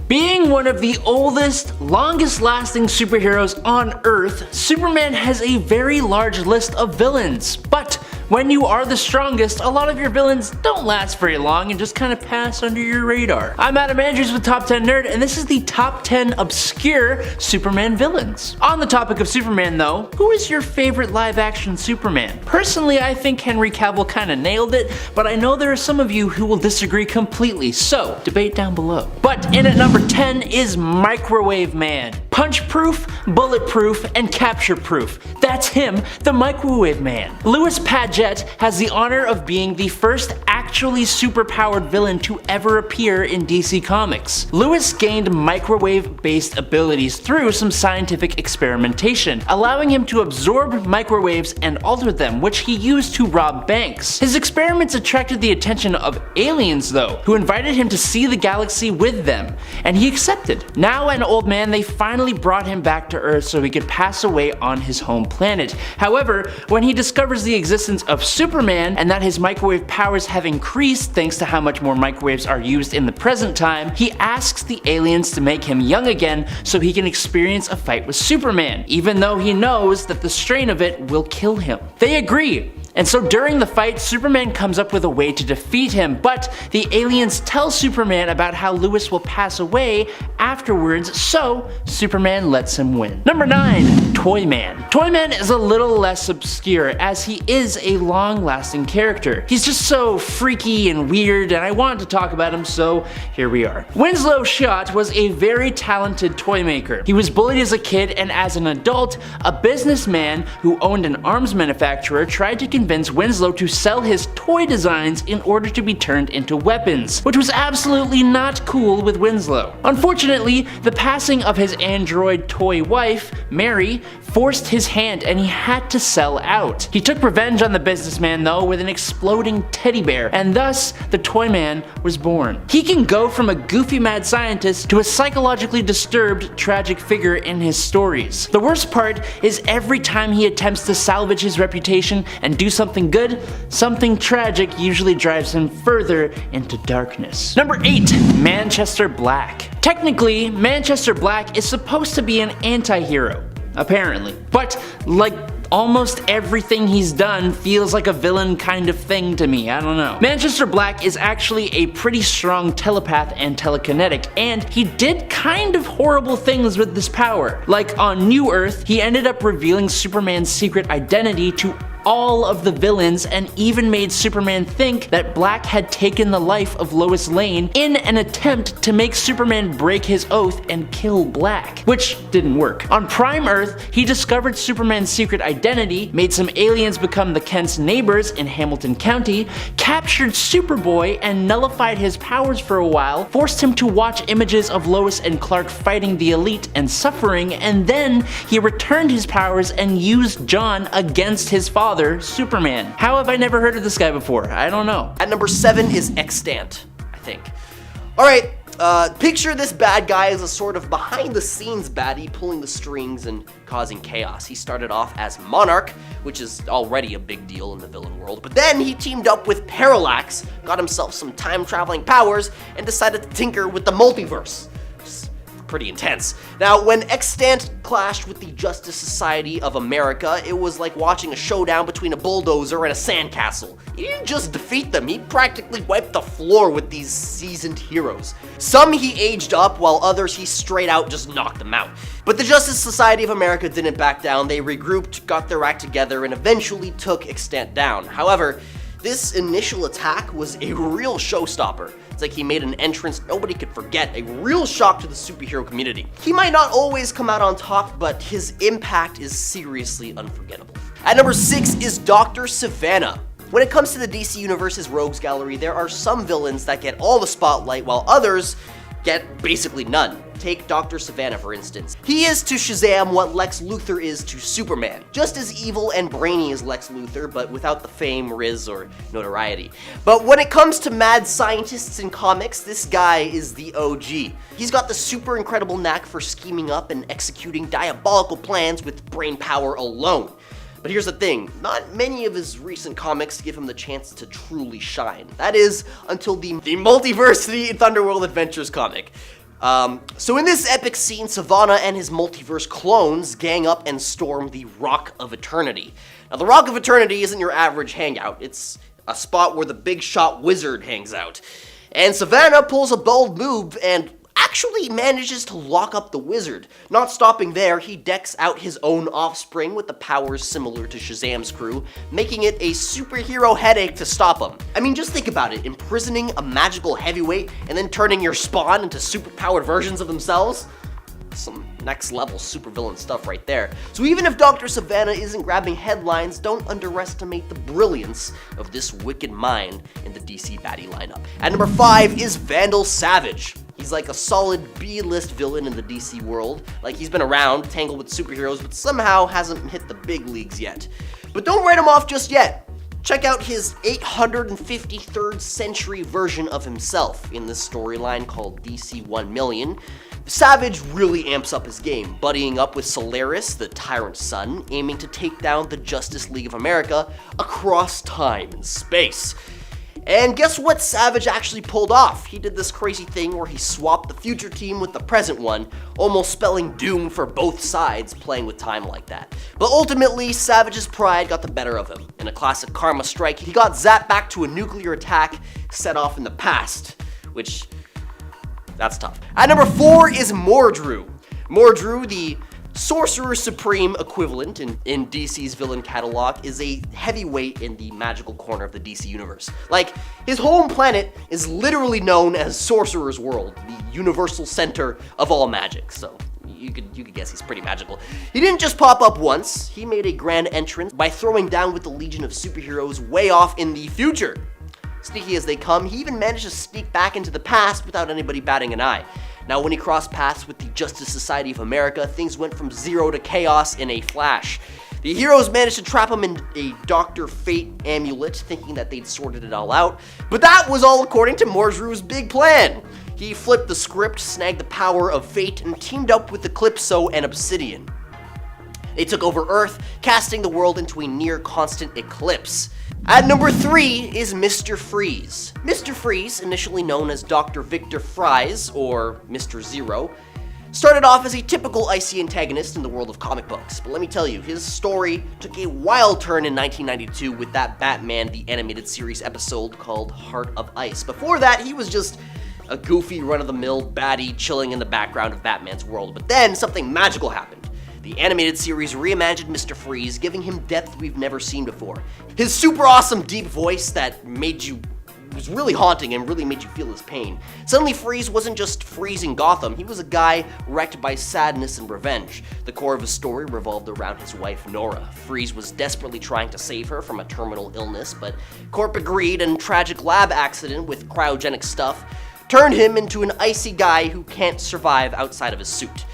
Being one of the oldest, longest-lasting superheroes on Earth, Superman has a very large list of villains. But when you are the strongest, a lot of your villains don't last very long and just kind of pass under your radar. I'm Adam Andrews with Top 10 Nerd, and this is the Top 10 Obscure Superman Villains. On the topic of Superman though, who is your favorite live-action Superman? Personally, I think Henry Cavill kinda nailed it, but I know there are some of you who will disagree completely, so debate down below. But in at number 10 is Microwave Man. Punch-proof, bulletproof, and capture-proof. That's him, the Microwave Man. Louis Paget has the honor of being the first actually superpowered villain to ever appear in DC Comics. Louis gained microwave-based abilities through some scientific experimentation, allowing him to absorb microwaves and alter them, which he used to rob banks. His experiments attracted the attention of aliens though, who invited him to see the galaxy with them, and he accepted. Now an old man, they finally brought him back to Earth so he could pass away on his home planet. However, when he discovers the existence of Superman and that his microwave powers have increased thanks to how much more microwaves are used in the present time, he asks the aliens to make him young again so he can experience a fight with Superman, even though he knows that the strain of it will kill him. They agree. And so during the fight, Superman comes up with a way to defeat him, but the aliens tell Superman about how Louis will pass away afterwards, so Superman lets him win. Number 9, Toyman. Toyman is a little less obscure as he is a long-lasting character. He's just so freaky and weird, and I wanted to talk about him, so here we are. Winslow Schott was a very talented toy maker. He was bullied as a kid, and as an adult, a businessman who owned an arms manufacturer tried to convince Winslow to sell his toy designs in order to be turned into weapons, which was absolutely not cool with Winslow. Unfortunately, the passing of his android toy wife, Mary, forced his hand and he had to sell out. He took revenge on the businessman though with an exploding teddy bear, and thus the Toyman was born. He can go from a goofy mad scientist to a psychologically disturbed tragic figure in his stories. The worst part is every time he attempts to salvage his reputation and do something good, something tragic usually drives him further into darkness. Number 8, Manchester Black. Technically, Manchester Black is supposed to be an anti-hero, apparently, but like almost everything he's done feels like a villain kind of thing to me, I don't know. Manchester Black is actually a pretty strong telepath and telekinetic, and he did kind of horrible things with this power. Like on New Earth, he ended up revealing Superman's secret identity to all of the villains and even made Superman think that Black had taken the life of Lois Lane in an attempt to make Superman break his oath and kill Black, which didn't work. On Prime Earth, he discovered Superman's secret identity, made some aliens become the Kent's neighbors in Hamilton County, captured Superboy and nullified his powers for a while, forced him to watch images of Lois and Clark fighting the Elite and suffering, and then he returned his powers and used John against his father, Superman. How have I never heard of this guy before? I don't know. At number 7 is Extant, I think. Alright, picture this bad guy as a sort of behind-the-scenes baddie pulling the strings and causing chaos. He started off as Monarch, which is already a big deal in the villain world, but then he teamed up with Parallax, got himself some time-traveling powers, and decided to tinker with the multiverse. Pretty intense. Now, when Extant clashed with the Justice Society of America, it was like watching a showdown between a bulldozer and a sandcastle. He didn't just defeat them, he practically wiped the floor with these seasoned heroes. Some he aged up, while others he straight out just knocked them out. But the Justice Society of America didn't back down. They regrouped, got their act together, and eventually took Extant down. However, this initial attack was a real showstopper. It's like he made an entrance nobody could forget, a real shock to the superhero community. He might not always come out on top, but his impact is seriously unforgettable. At number 6 is Dr. Savannah. When it comes to the DC Universe's Rogues Gallery, there are some villains that get all the spotlight while others get basically none. Take Dr. Savannah for instance. He is to Shazam what Lex Luthor is to Superman. Just as evil and brainy as Lex Luthor, but without the fame, riz, or notoriety. But when it comes to mad scientists in comics, this guy is the OG. He's got the super incredible knack for scheming up and executing diabolical plans with brain power alone. But here's the thing, not many of his recent comics give him the chance to truly shine. That is, until the Multiversity Thunderworld Adventures comic. So in this epic scene, Sivana and his multiverse clones gang up and storm the Rock of Eternity. Now, the Rock of Eternity isn't your average hangout. It's a spot where the big shot wizard hangs out. And Sivana pulls a bold move and actually manages to lock up the wizard. Not stopping there, he decks out his own offspring with the powers similar to Shazam's crew, making it a superhero headache to stop him. I mean, just think about it, imprisoning a magical heavyweight and then turning your spawn into superpowered versions of themselves? Some next level supervillain stuff right there. So even if Dr. Sivana isn't grabbing headlines, don't underestimate the brilliance of this wicked mind in the DC baddie lineup. At number 5 is Vandal Savage. He's like a solid B-list villain in the DC world. Like, he's been around, tangled with superheroes, but somehow hasn't hit the big leagues yet. But don't write him off just yet. Check out his 853rd century version of himself in this storyline called DC 1 Million. Savage really amps up his game, buddying up with Solaris, the Tyrant's son, aiming to take down the Justice League of America across time and space. And guess what Savage actually pulled off? He did this crazy thing where he swapped the future team with the present one, almost spelling doom for both sides playing with time like that. But ultimately, Savage's pride got the better of him. In a classic karma strike, he got zapped back to a nuclear attack set off in the past, which, that's tough. At number 4 is Mordru. Mordru, the Sorcerer Supreme equivalent in DC's villain catalog, is a heavyweight in the magical corner of the DC universe. Like, his home planet is literally known as Sorcerer's World, the universal center of all magic, so you could guess he's pretty magical. He didn't just pop up once, he made a grand entrance by throwing down with the Legion of Superheroes way off in the future. Sneaky as they come, he even managed to sneak back into the past without anybody batting an eye. Now, when he crossed paths with the Justice Society of America, things went from zero to chaos in a flash. The heroes managed to trap him in a Dr. Fate amulet, thinking that they'd sorted it all out, but that was all according to Mordru's big plan. He flipped the script, snagged the power of Fate, and teamed up with Eclipso and Obsidian. They took over Earth, casting the world into a near-constant eclipse. At number 3 is Mr. Freeze. Mr. Freeze, initially known as Dr. Victor Fries, or Mr. Zero, started off as a typical icy antagonist in the world of comic books. But let me tell you, his story took a wild turn in 1992 with that Batman the Animated Series episode called Heart of Ice. Before that, he was just a goofy, run-of-the-mill baddie chilling in the background of Batman's world. But then, something magical happened. The animated series reimagined Mr. Freeze, giving him depth we've never seen before. His super awesome deep voice that was really haunting and really made you feel his pain. Suddenly Freeze wasn't just freezing Gotham, he was a guy wrecked by sadness and revenge. The core of his story revolved around his wife Nora. Freeze was desperately trying to save her from a terminal illness, but corporate greed and tragic lab accident with cryogenic stuff turned him into an icy guy who can't survive outside of his suit.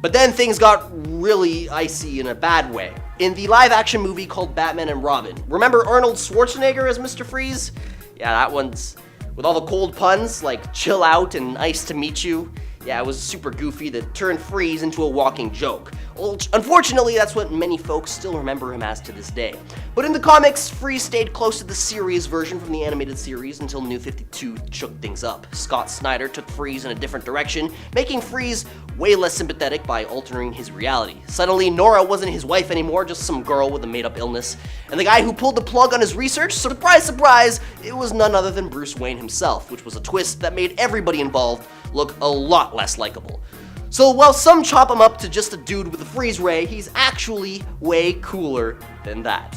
But then things got really icy in a bad way. In the live-action movie called Batman and Robin, remember Arnold Schwarzenegger as Mr. Freeze? Yeah, that one's with all the cold puns like chill out and nice to meet you. Yeah, it was super goofy that turned Freeze into a walking joke. Well, unfortunately, that's what many folks still remember him as to this day. But in the comics, Freeze stayed close to the series version from the animated series until New 52 shook things up. Scott Snyder took Freeze in a different direction, making Freeze way less sympathetic by altering his reality. Suddenly, Nora wasn't his wife anymore, just some girl with a made-up illness. And the guy who pulled the plug on his research, surprise, surprise, it was none other than Bruce Wayne himself, which was a twist that made everybody involved look a lot less likable. So while some chop him up to just a dude with a freeze ray, he's actually way cooler than that.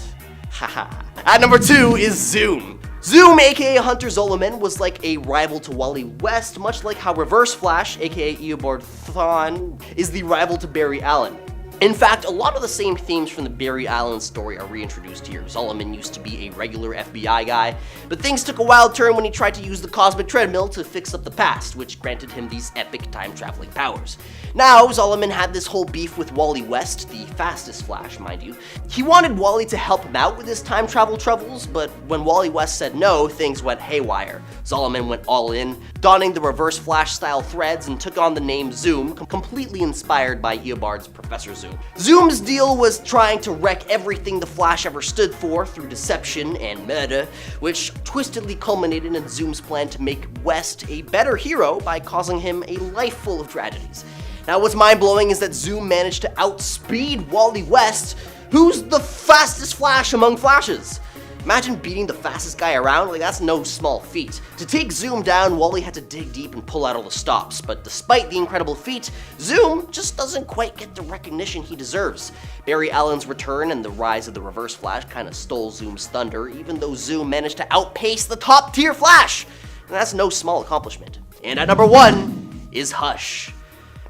Haha. At number 2 is Zoom. Zoom, aka Hunter Zolomon, was like a rival to Wally West, much like how Reverse Flash, aka Eobard Thawne, is the rival to Barry Allen. In fact, a lot of the same themes from the Barry Allen story are reintroduced here. Zolomon used to be a regular FBI guy, but things took a wild turn when he tried to use the cosmic treadmill to fix up the past, which granted him these epic time-traveling powers. Now, Zolomon had this whole beef with Wally West, the fastest Flash, mind you. He wanted Wally to help him out with his time travel troubles, but when Wally West said no, things went haywire. Zolomon went all in, donning the Reverse Flash-style threads and took on the name Zoom, completely inspired by Eobard's Professor Zoom. Zoom. Zoom's deal was trying to wreck everything the Flash ever stood for through deception and murder, which twistedly culminated in Zoom's plan to make West a better hero by causing him a life full of tragedies. Now what's mind-blowing is that Zoom managed to outspeed Wally West, who's the fastest Flash among Flashes. Imagine beating the fastest guy around, like that's no small feat. To take Zoom down, Wally had to dig deep and pull out all the stops, but despite the incredible feat, Zoom just doesn't quite get the recognition he deserves. Barry Allen's return and the rise of the Reverse Flash kind of stole Zoom's thunder, even though Zoom managed to outpace the top tier Flash, and that's no small accomplishment. And at number 1 is Hush.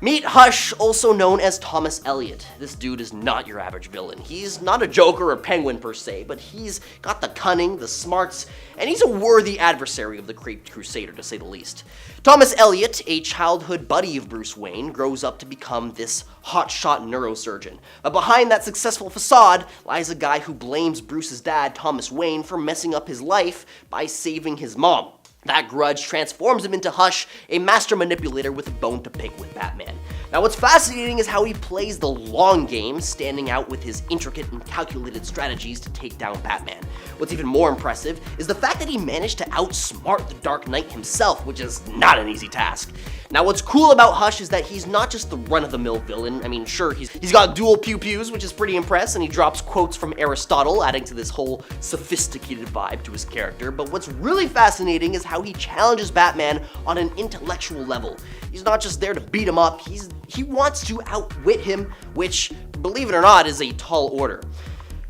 Meet Hush, also known as Thomas Elliot. This dude is not your average villain. He's not a Joker or Penguin per se, but he's got the cunning, the smarts, and he's a worthy adversary of the Caped Crusader, to say the least. Thomas Elliot, a childhood buddy of Bruce Wayne, grows up to become this hotshot neurosurgeon. But behind that successful facade lies a guy who blames Bruce's dad, Thomas Wayne, for messing up his life by saving his mom. That grudge transforms him into Hush, a master manipulator with a bone to pick with Batman. Now what's fascinating is how he plays the long game, standing out with his intricate and calculated strategies to take down Batman. What's even more impressive is the fact that he managed to outsmart the Dark Knight himself, which is not an easy task. Now what's cool about Hush is that he's not just the run-of-the-mill villain. I mean, sure, he's got dual pew-pews, which is pretty impressive, and he drops quotes from Aristotle, adding to this whole sophisticated vibe to his character. But what's really fascinating is how he challenges Batman on an intellectual level. He's not just there to beat him up, he wants to outwit him, which, believe it or not, is a tall order.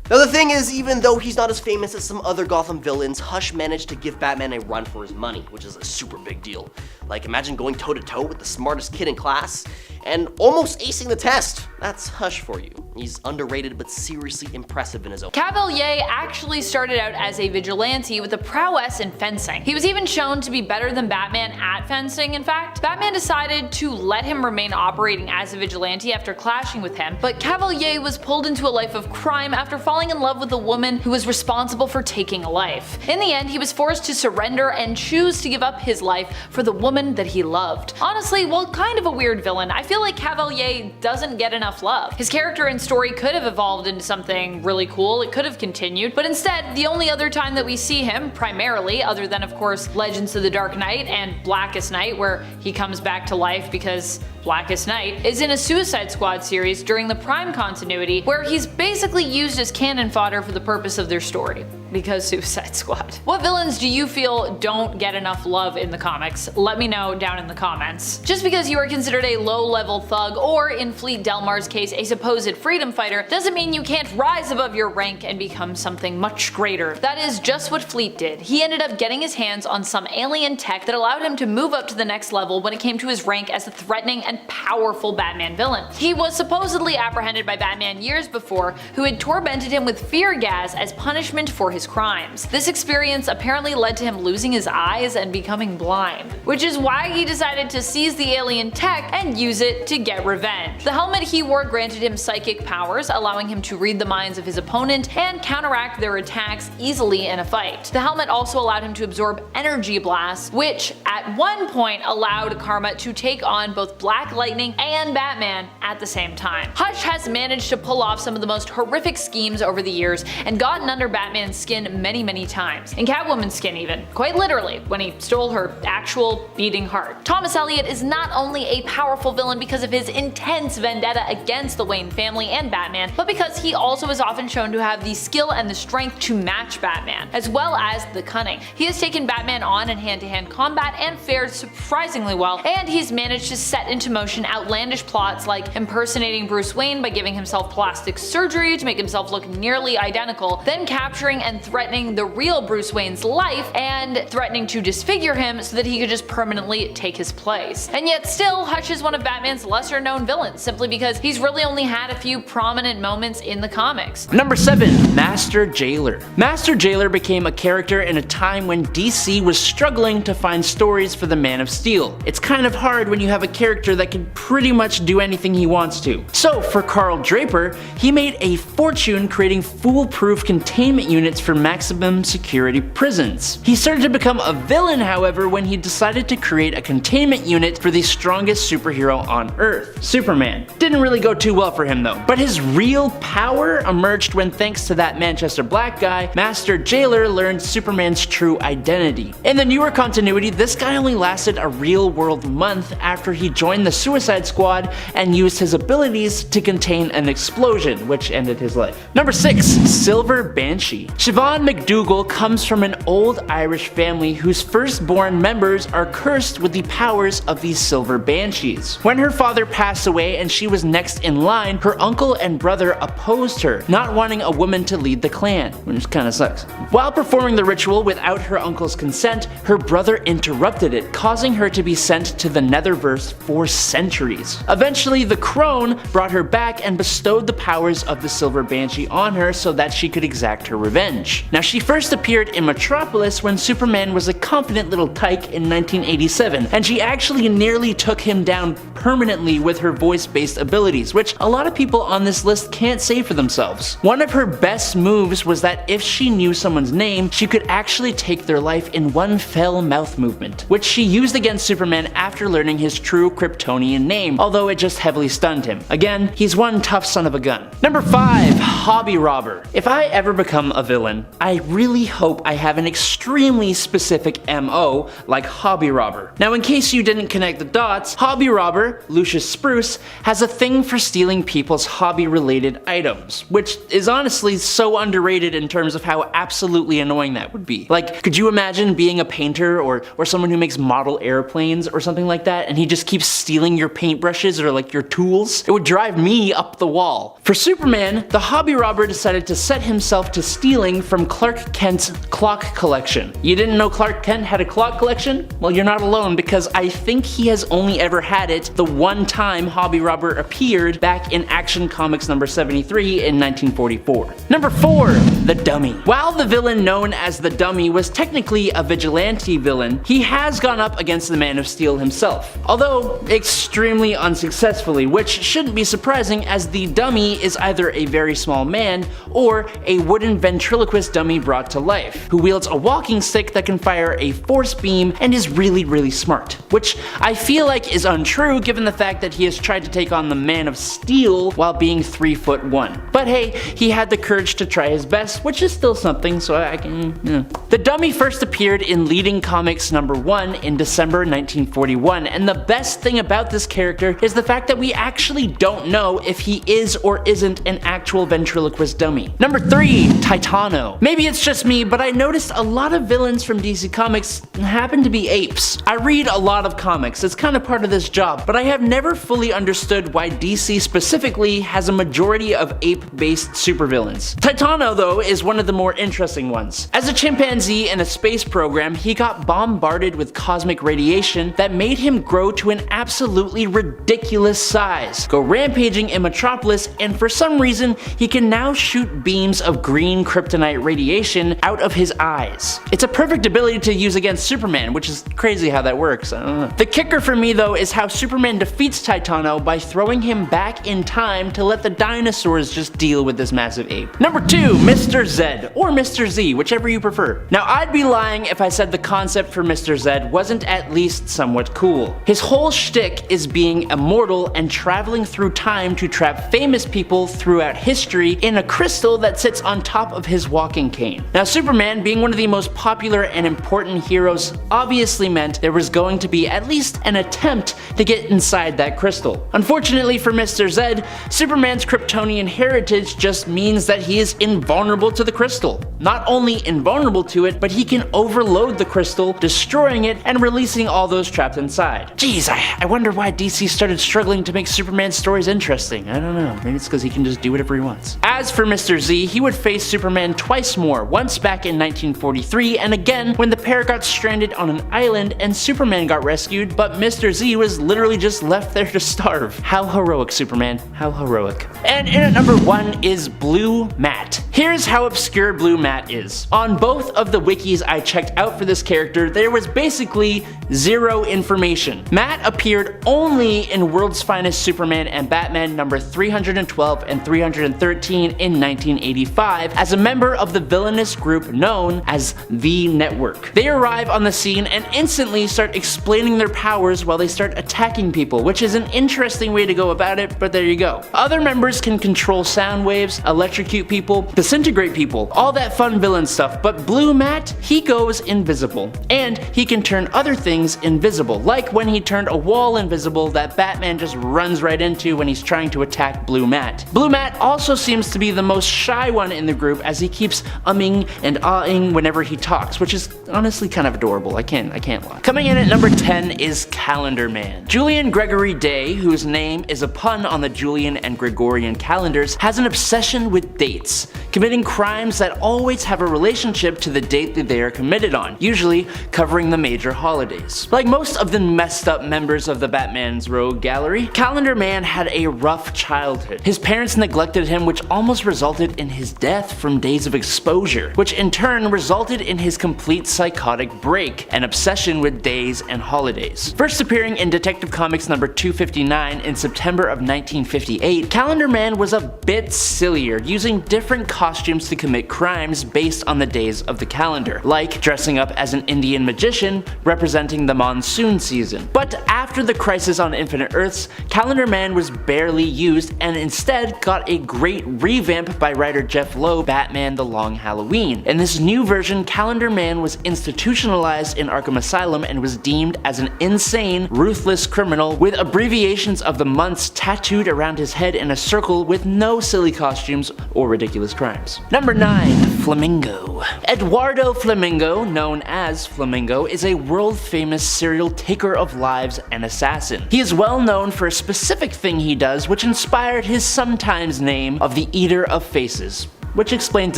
Now the thing is, even though he's not as famous as some other Gotham villains, Hush managed to give Batman a run for his money, which is a super big deal. Like, imagine going toe-to-toe with the smartest kid in class and almost acing the test. That's Hush for you. He's underrated but seriously impressive in his own. Cavalier actually started out as a vigilante with a prowess in fencing. He was even shown to be better than Batman at fencing, in fact. Batman decided to let him remain operating as a vigilante after clashing with him, but Cavalier was pulled into a life of crime after falling in love with a woman who was responsible for taking a life. In the end, he was forced to surrender and choose to give up his life for the woman that he loved. Honestly, while kind of a weird villain, I feel like Cavalier doesn't get enough love. His character and story could have evolved into something really cool, it could have continued, but instead, the only other time that we see him, primarily, other than of course Legends of the Dark Knight and Blackest Night, where he comes back to life because Blackest Night, is in a Suicide Squad series during the Prime continuity, where he's basically used as cannon fodder for the purpose of their story. Because Suicide Squad. What villains do you feel don't get enough love in the comics? Let me know down in the comments. Just because you are considered a low-level thug, or in Fleet Delmar's case a supposed freedom fighter, doesn't mean you can't rise above your rank and become something much greater. That is just what Fleet did. He ended up getting his hands on some alien tech that allowed him to move up to the next level when it came to his rank as a threatening and powerful Batman villain. He was supposedly apprehended by Batman years before, who had tormented him with fear gas as punishment for his crimes. This experience apparently led to him losing his eyes and becoming blind, which is why he decided to seize the alien tech and use it to get revenge. The helmet he wore granted him psychic powers, allowing him to read the minds of his opponent and counteract their attacks easily in a fight. The helmet also allowed him to absorb energy blasts, which at one point allowed Karma to take on both Black Lightning and Batman at the same time. Hush has managed to pull off some of the most horrific schemes over the years and gotten under Batman's skin many times. In Catwoman's skin even. Quite literally, when he stole her actual beating heart. Thomas Elliot is not only a powerful villain because of his intense vendetta against the Wayne family and Batman, but because he also is often shown to have the skill and the strength to match Batman, as well as the cunning. He has taken Batman on in hand-to-hand combat and fared surprisingly well, and he's managed to set into motion outlandish plots like impersonating Bruce Wayne by giving himself plastic surgery to make himself look nearly identical, then capturing and threatening the real Bruce Wayne's life and threatening to disfigure him so that he could just permanently take his place. And yet still, Hush is one of Batman's lesser known villains, simply because he's really only had a few prominent moments in the comics. Number 7. Master Jailer. Master Jailer became a character in a time when DC was struggling to find stories for the Man of Steel. It's kind of hard when you have a character that can pretty much do anything he wants to. So for Carl Draper, he made a fortune creating foolproof containment units for maximum security prisons. He started to become a villain, however, when he decided to create a containment unit for the strongest superhero on Earth, Superman. Didn't really go too well for him though, but his real power emerged when, thanks to that Manchester Black guy, Master Jailer learned Superman's true identity. In the newer continuity, this guy only lasted a real-world month after he joined the Suicide Squad and used his abilities to contain an explosion, which ended his life. Number 6. Silver Banshee. Siobhan McDougal comes from an old Irish family whose firstborn members are cursed with the powers of these Silver Banshees. When her father passed away and she was next in line, her uncle and brother opposed her, not wanting a woman to lead the clan, which kinda sucks. While performing the ritual without her uncle's consent, her brother interrupted it, causing her to be sent to the Netherverse for centuries. Eventually, the crone brought her back and bestowed the powers of the Silver Banshee on her so that she could exact her revenge. Now, she first appeared in Metropolis when Superman was a confident little tyke in 1987, and she actually nearly took him down permanently with her voice-based abilities, which a lot of people on this list can't say for themselves. One of her best moves was that if she knew someone's name, she could actually take their life in one fell mouth movement, which she used against Superman after learning his true Kryptonian name, although it just heavily stunned him. Again, he's one tough son of a gun. Number 5. Hobby Robber. If I ever become a villain, I really hope I have an extremely specific MO like Hobby Robber. Now, in case you didn't connect the dots, Hobby Robber, Lucius Spruce, has a thing for stealing people's hobby-related items, which is honestly so underrated in terms of how absolutely annoying that would be. Like, could you imagine being a painter or someone who makes model airplanes or something like that, and he just keeps stealing your paintbrushes or like your tools? It would drive me up the wall. For Superman, the Hobby Robber decided to set himself to stealing from Clark Kent's clock collection. You didn't know Clark Kent had a clock collection? Well, you're not alone, because I think he has only ever had it the one time Hobby Robber appeared back in Action Comics number 73 in 1944. Number 4. The Dummy. While the villain known as the Dummy was technically a vigilante villain, he has gone up against the Man of Steel himself, although extremely unsuccessfully, which shouldn't be surprising as the Dummy is either a very small man or a wooden ventriloquist dummy brought to life, who wields a walking stick that can fire a force beam and is really smart, which I feel like is untrue given the fact that he has tried to take on the Man of Steel while being 3'1". But hey, he had the courage to try his best, which is still something, so I can, The Dummy first appeared in Leading Comics number 1 in December 1941, and the best thing about this character is the fact that we actually don't know if he is or isn't an actual ventriloquist dummy. Number 3. Titano. Maybe it's just me, but I noticed a lot of villains from DC Comics happen to be apes. I read a lot of comics, it's kind of part of this job, but I have never fully understood why DC specifically has a majority of ape-based supervillains. Titano, though, is one of the more interesting ones. As a chimpanzee in a space program, he got bombarded with cosmic radiation that made him grow to an absolutely ridiculous size, go rampaging in Metropolis, and for some reason, he can now shoot beams of green kryptonite radiation out of his eyes. It's a perfect ability to use against Superman, which is crazy how that works. I don't know. The kicker for me, though, is how Superman defeats Titano by throwing him back in time to let the dinosaurs just deal with this massive ape. Number 2. Mr. Z, or Mr. Z, whichever you prefer. Now, I'd be lying if I said the concept for Mr. Z wasn't at least somewhat cool. His whole shtick is being immortal and traveling through time to trap famous people throughout history in a crystal that sits on top of his walking cane. Now, Superman, being one of the most popular and important heroes, obviously meant there was going to be at least an attempt to get inside that crystal. Unfortunately for Mr. Z, Superman's Kryptonian heritage just means that he is invulnerable to the crystal. Not only invulnerable to it, but he can overload the crystal, destroying it and releasing all those trapped inside. Jeez, I wonder why DC started struggling to make Superman stories interesting. I don't know, maybe it's because he can just do whatever he wants. As for Mr. Z, he would face Superman twice more, once back in 1943 and again when the pair got stranded on an island and Superman got rescued, but Mr. Z was literally just left there to starve. How heroic, Superman, how heroic. And in at number 1 is Blue Matt. Here's how obscure Blue Matt is. On both of the wikis I checked out for this character, there was basically zero information. Matt appeared only in World's Finest Superman and Batman number 312 and 313 in 1985 as a member of the villainous group known as the Network. They arrive on the scene and instantly start explaining their powers while they start attacking people, which is an interesting way to go about it, but there you go. Other members can control sound waves, electrocute people, disintegrate people, all that fun villain stuff, but Blue Matt, he goes invisible. And he can turn other things invisible, like when he turned a wall invisible that Batman just runs right into when he's trying to attack Blue Matt. Blue Matt also seems to be the most shy one in the group, as he keeps umming and ahhing whenever he talks, which is honestly kind of adorable. I can't lie. Coming in at number 10 is Calendar Man. Julian Gregory Day, whose name is a pun on the Julian and Gregorian calendars, has an obsession with dates, committing crimes that always have a relationship to the date that they are committed on, usually covering the major holidays. Like most of the messed up members of the Batman's rogue gallery, Calendar Man had a rough childhood. His parents neglected him, which almost resulted in his death from days of exposure, which in turn resulted in his complete psychotic break, an obsession with days and holidays. First appearing in Detective Comics number 259 in September of 1958, Calendar Man was a bit sillier, using different costumes to commit crimes based on the days of the calendar, like dressing up as an Indian magician representing the monsoon season. But after the Crisis on Infinite Earths, Calendar Man was barely used and instead got a great revamp by writer Jeff Loeb, Batman The Long Halloween. In this new version, Calendar Man was institutionalized in Arkham Asylum and was deemed as an insane, ruthless criminal with abbreviations of the months tattooed around his head in a circle with no silly costumes or ridiculous crimes. Number 9. Flamingo. Eduardo Flamingo, known as Flamingo, is a world-famous serial taker of lives and assassin. He is well known for a specific thing he does, which inspired his sometimes name of the Eater of Faces, which explains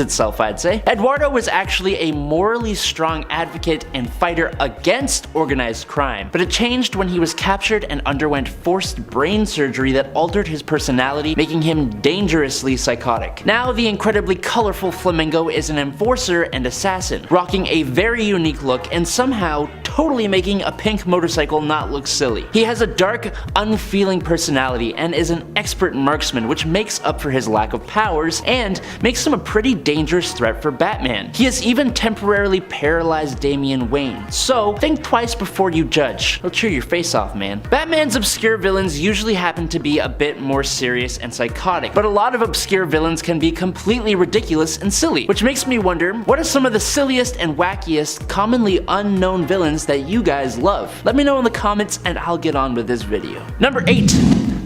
itself, I'd say. Eduardo was actually a morally strong advocate and fighter against organized crime, but it changed when he was captured and underwent forced brain surgery that altered his personality, making him dangerously psychotic. Now, the incredibly colorful Flamingo is an enforcer and assassin, rocking a very unique look and somehow totally making a pink motorcycle not look silly. He has a dark, unfeeling personality and is an expert marksman, which makes up for his lack of powers and makes him a pretty dangerous threat for Batman. He has even temporarily paralyzed Damian Wayne, so think twice before you judge. He'll chew your face off, man. Batman's obscure villains usually happen to be a bit more serious and psychotic, but a lot of obscure villains can be completely ridiculous and silly, which makes me wonder, what are some of the silliest and wackiest, commonly unknown villains that you guys love? Let me know in the comments and I'll get on with this video. Number 8.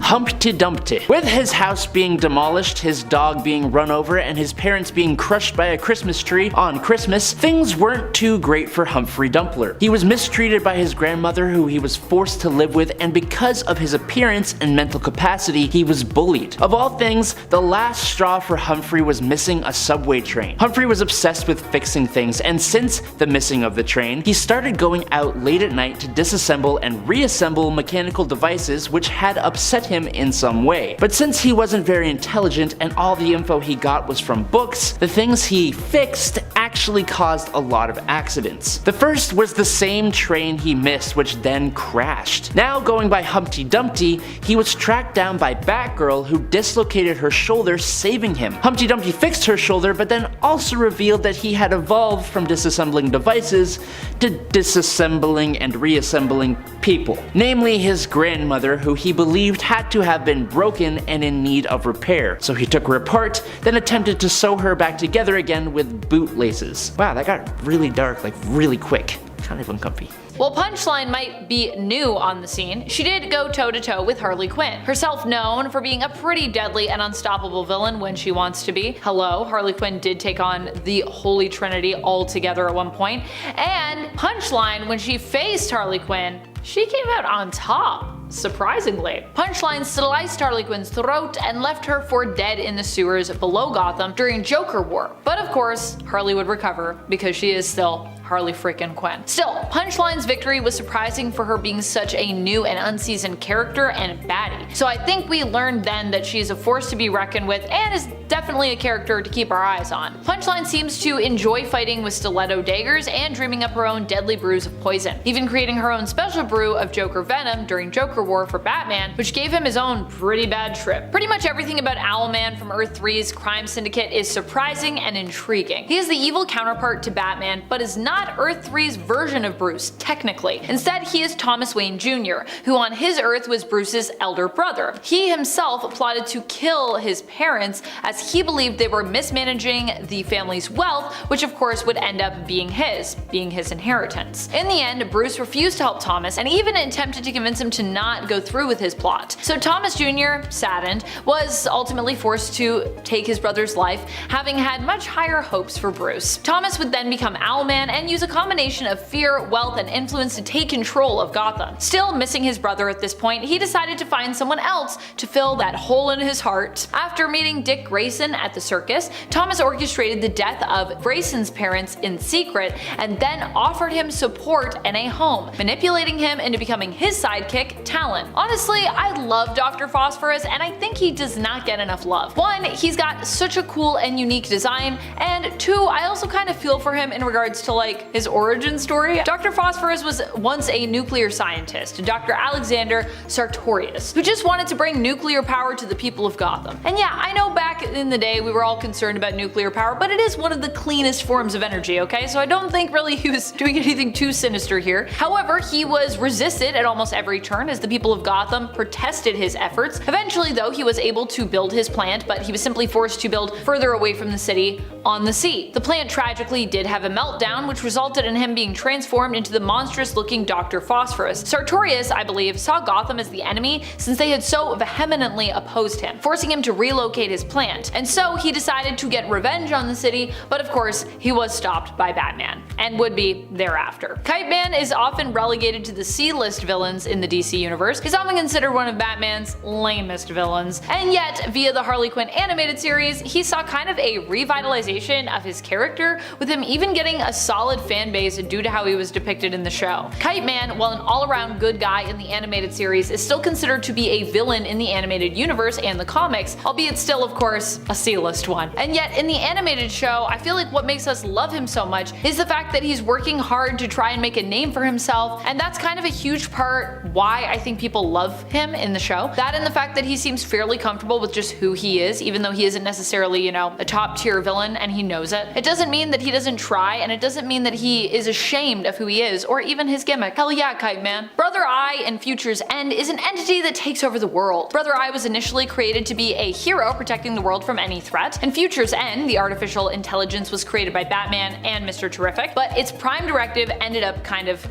Humpty Dumpty. With his house being demolished, his dog being run over, and his parents being crushed by a Christmas tree on Christmas, things weren't too great for Humphrey Dumpler. He was mistreated by his grandmother, who he was forced to live with, and because of his appearance and mental capacity, he was bullied. Of all things, the last straw for Humphrey was missing a subway train. Humphrey was obsessed with fixing things, and since the missing of the train, he started going out late at night to disassemble and reassemble mechanical devices which had upset him in some way. But since he wasn't very intelligent and all the info he got was from books, the things he fixed actually caused a lot of accidents. The first was the same train he missed, which then crashed. Now going by Humpty Dumpty, he was tracked down by Batgirl, who dislocated her shoulder, saving him. Humpty Dumpty fixed her shoulder, but then also revealed that he had evolved from disassembling devices to disassembling and reassembling people. Namely his grandmother, who he believed had to have been broken and in need of repair. So he took her apart, then attempted to sew her back together again with bootlaces. Wow, that got really dark, like really quick. Kind of uncomfy. While Punchline might be new on the scene, she did go toe-to-toe with Harley Quinn, herself known for being a pretty deadly and unstoppable villain when she wants to be. Hello, Harley Quinn did take on the Holy Trinity all together at one point, and Punchline, when she faced Harley Quinn, she came out on top. Surprisingly. Punchline sliced Harley Quinn's throat and left her for dead in the sewers below Gotham during Joker War. But of course, Harley would recover because she is still Harley frickin' Quinn. Still, Punchline's victory was surprising for her being such a new and unseasoned character and baddie. So I think we learned then that she is a force to be reckoned with and is definitely a character to keep our eyes on. Punchline seems to enjoy fighting with stiletto daggers and dreaming up her own deadly brews of poison, even creating her own special brew of Joker venom during Joker War for Batman, which gave him his own pretty bad trip. Pretty much everything about Owlman from Earth 3's crime syndicate is surprising and intriguing. He is the evil counterpart to Batman, but is not Earth 3's version of Bruce, technically. Instead, he is Thomas Wayne Jr., who on his Earth was Bruce's elder brother. He himself plotted to kill his parents as he believed they were mismanaging the family's wealth, which of course would end up being his inheritance. In the end, Bruce refused to help Thomas and even attempted to convince him to not go through with his plot. So Thomas Jr., saddened, was ultimately forced to take his brother's life, having had much higher hopes for Bruce. Thomas would then become Owlman and use a combination of fear, wealth, and influence to take control of Gotham. Still missing his brother at this point, he decided to find someone else to fill that hole in his heart. After meeting Dick Grayson at the circus, Thomas orchestrated the death of Grayson's parents in secret and then offered him support and a home, manipulating him into becoming his sidekick, Talon. Honestly, I love Dr. Phosphorus and I think he does not get enough love. One, he's got such a cool and unique design, and two, I also kind of feel for him in regards to like his origin story. Dr. Phosphorus was once a nuclear scientist, Dr. Alexander Sartorius, who just wanted to bring nuclear power to the people of Gotham. And yeah, I know back in the day we were all concerned about nuclear power, but it is one of the cleanest forms of energy, okay? So I don't think really he was doing anything too sinister here. However, he was resisted at almost every turn as the people of Gotham protested his efforts. Eventually though, he was able to build his plant, but he was simply forced to build further away from the city on the sea. The plant tragically did have a meltdown, which resulted in him being transformed into the monstrous looking Dr. Phosphorus. Sartorius, I believe, saw Gotham as the enemy since they had so vehemently opposed him, forcing him to relocate his plant. And so he decided to get revenge on the city, but of course he was stopped by Batman, and would be thereafter. Kite Man is often relegated to the C-list villains in the DC universe. He's often considered one of Batman's lamest villains, and yet via the Harley Quinn animated series, he saw kind of a revitalization of his character, with him even getting a solid fan base due to how he was depicted in the show. Kite Man, while an all-around good guy in the animated series, is still considered to be a villain in the animated universe and the comics, albeit still of course a C-list one. And yet in the animated show, I feel like what makes us love him so much is the fact that he's working hard to try and make a name for himself, and that's kind of a huge part why I think people love him in the show. That and the fact that he seems fairly comfortable with just who he is, even though he isn't necessarily, you know, a top tier villain and he knows it. It doesn't mean that he doesn't try, and it doesn't mean that he is ashamed of who he is or even his gimmick. Hell yeah, Kite Man. Brother Eye in Future's End is an entity that takes over the world. Brother Eye was initially created to be a hero protecting the world from any threat. In Future's End, the artificial intelligence was created by Batman and Mr. Terrific, but its prime directive ended up kind of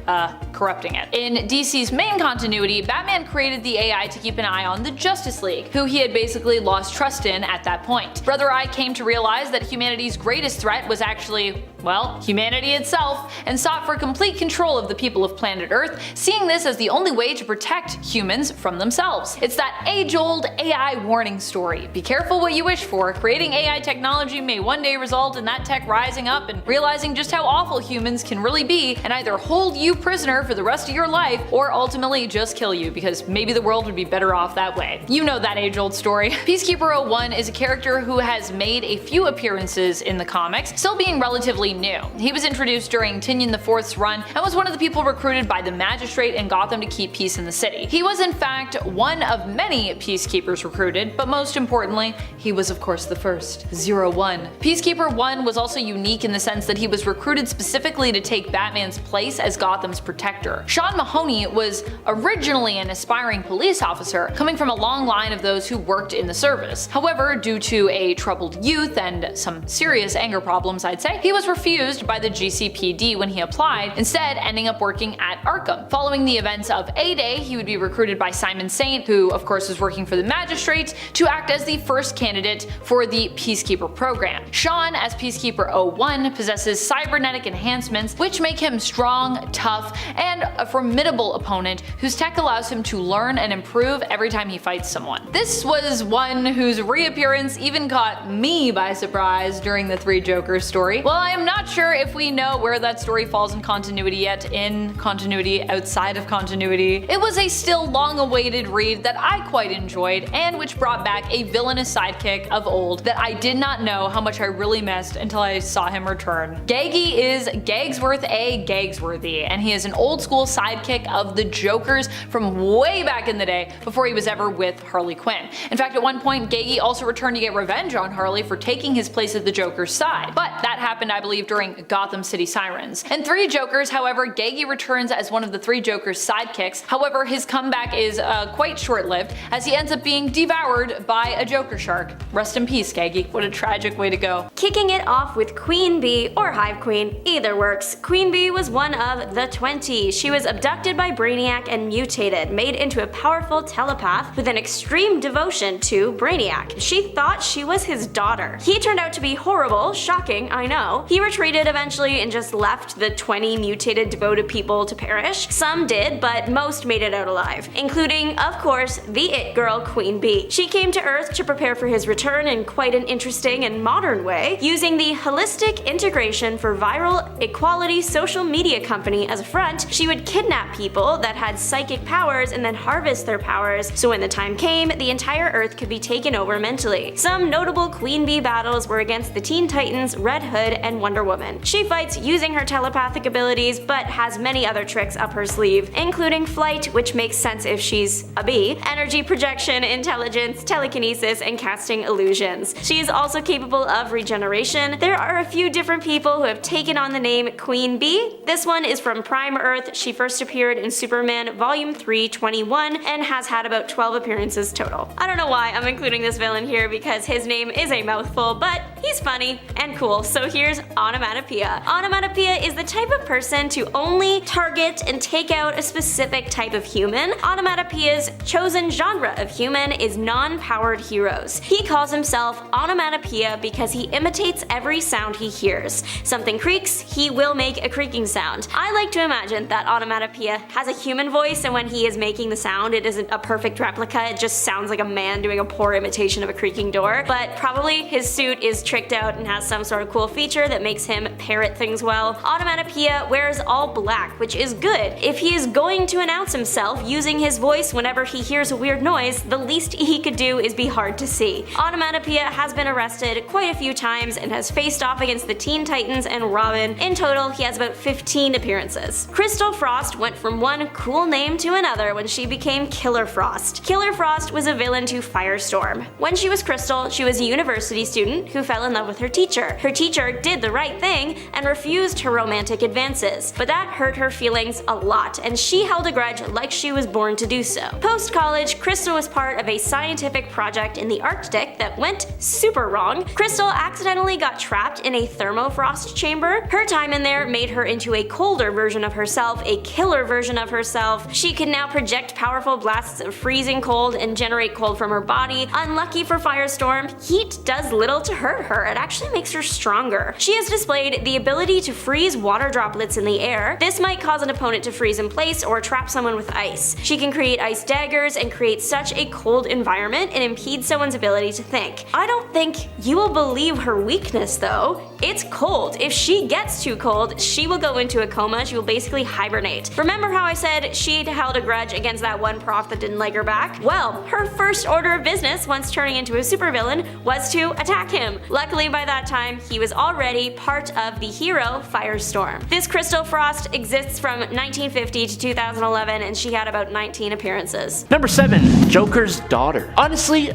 corrupting it. In DC's main continuity, Batman created the AI to keep an eye on the Justice League, who he had basically lost trust in at that point. Brother Eye came to realize that humanity's greatest threat was actually, well, humanity itself, and sought for complete control of the people of planet Earth, seeing this as the only way to protect humans from themselves. It's that age-old AI warning story. Be careful what you wish for. Creating AI technology may one day result in that tech rising up and realizing just how awful humans can really be, and either hold you prisoner for the rest of your life or ultimately just kill you, because maybe the world would be better off that way. You know that age-old story. Peacekeeper 01 is a character who has made a few appearances in the comics, still being relatively new. He was introduced during Tinian IV's run and was one of the people recruited by the magistrate in Gotham to keep peace in the city. He was in fact one of many peacekeepers recruited, but most importantly, he was of course the first, 01. Peacekeeper 1 was also unique in the sense that he was recruited specifically to take Batman's place as Gotham's protector. Sean Mahoney was originally an aspiring police officer, coming from a long line of those who worked in the service. However, due to a troubled youth and some serious anger problems, I'd say, he was refused by the GCPD when he applied, instead ending up working at Arkham. Following the events of A-Day, he would be recruited by Simon Saint, who of course was working for the magistrates, to act as the first candidate for the Peacekeeper program. Sean, as Peacekeeper 01, possesses cybernetic enhancements which make him strong, tough, and a formidable opponent whose tech allows him to learn and improve every time he fights someone. This was one whose reappearance even caught me by surprise during the Three Jokers story. While I am not not sure if we know where that story falls in continuity yet, in continuity, outside of continuity. It was a still long-awaited read that I quite enjoyed, and which brought back a villainous sidekick of old that I did not know how much I really missed until I saw him return. Gaggy is Gagsworth A. Gagsworthy, and he is an old school sidekick of the Jokers from way back in the day before he was ever with Harley Quinn. In fact, at one point, Gaggy also returned to get revenge on Harley for taking his place at the Joker's side, but that happened, I believe, during Gotham City Sirens. In Three Jokers, however, Gaggy returns as one of the Three Jokers' sidekicks. However, his comeback is quite short-lived, as he ends up being devoured by a Joker shark. Rest in peace, Gaggy. What a tragic way to go. Kicking it off with Queen Bee or Hive Queen, either works. Queen Bee was one of the 20. She was abducted by Brainiac and mutated, made into a powerful telepath with an extreme devotion to Brainiac. She thought she was his daughter. He turned out to be horrible, shocking, I know. He retreated eventually and just left the 20 mutated devoted people to perish. Some did, but most made it out alive, including, of course, the it girl Queen Bee. She came to Earth to prepare for his return in quite an interesting and modern way, using the Holistic Integration for Viral Equality social media company as a front. She would kidnap people that had psychic powers and then harvest their powers, so when the time came, the entire Earth could be taken over mentally. Some notable Queen Bee battles were against the Teen Titans, Red Hood, and Wonder Woman. She fights using her telepathic abilities, but has many other tricks up her sleeve, including flight, which makes sense if she's a bee, energy projection, intelligence, telekinesis, and casting illusions. She is also capable of regeneration. There are a few different people who have taken on the name Queen Bee. This one is from Prime Earth. She first appeared in Superman Volume 3/21 and has had about 12 appearances total. I don't know why I'm including this villain here because his name is a mouthful, but he's funny and cool. So here's Onomatopoeia. Onomatopoeia is the type of person to only target and take out a specific type of human. Onomatopoeia's chosen genre of human is non-powered heroes. He calls himself Onomatopoeia because he imitates every sound he hears. Something creaks, he will make a creaking sound. I like to imagine that Onomatopoeia has a human voice, and when he is making the sound, it isn't a perfect replica, it just sounds like a man doing a poor imitation of a creaking door. But probably his suit is tricked out and has some sort of cool feature that makes him parrot things well. Onomatopoeia wears all black, which is good. If he is going to announce himself using his voice whenever he hears a weird noise, the least he could do is be hard to see. Onomatopoeia has been arrested quite a few times and has faced off against the Teen Titans and Robin. In total, he has about 15 appearances. Crystal Frost went from one cool name to another when she became Killer Frost. Killer Frost was a villain to Firestorm. When she was Crystal, she was a university student who fell in love with her teacher. Her teacher did the right thing and refused her romantic advances, but that hurt her feelings a lot, and she held a grudge like she was born to do so. Post-college, Crystal was part of a scientific project in the Arctic that went super wrong. Crystal accidentally got trapped in a thermofrost chamber. Her time in there made her into a colder version of herself, a killer version of herself. She can now project powerful blasts of freezing cold and generate cold from her body. Unlucky for Firestorm, heat does little to hurt her, it actually makes her stronger. She has displayed the ability to freeze water droplets in the air. This might cause an opponent to freeze in place or trap someone with ice. She can create ice daggers and create such a cold environment and impede someone's ability to think. I don't think you will believe her weakness though. It's cold. If she gets too cold, she will go into a coma. She will basically hibernate. Remember how I said she'd held a grudge against that one prof that didn't like her back? Well, her first order of business once turning into a supervillain was to attack him. Luckily by that time, he was already part of the hero Firestorm. This Crystal Frost exists from 1950 to 2011 and she had about 19 appearances. Number 7. Joker's daughter. Honestly,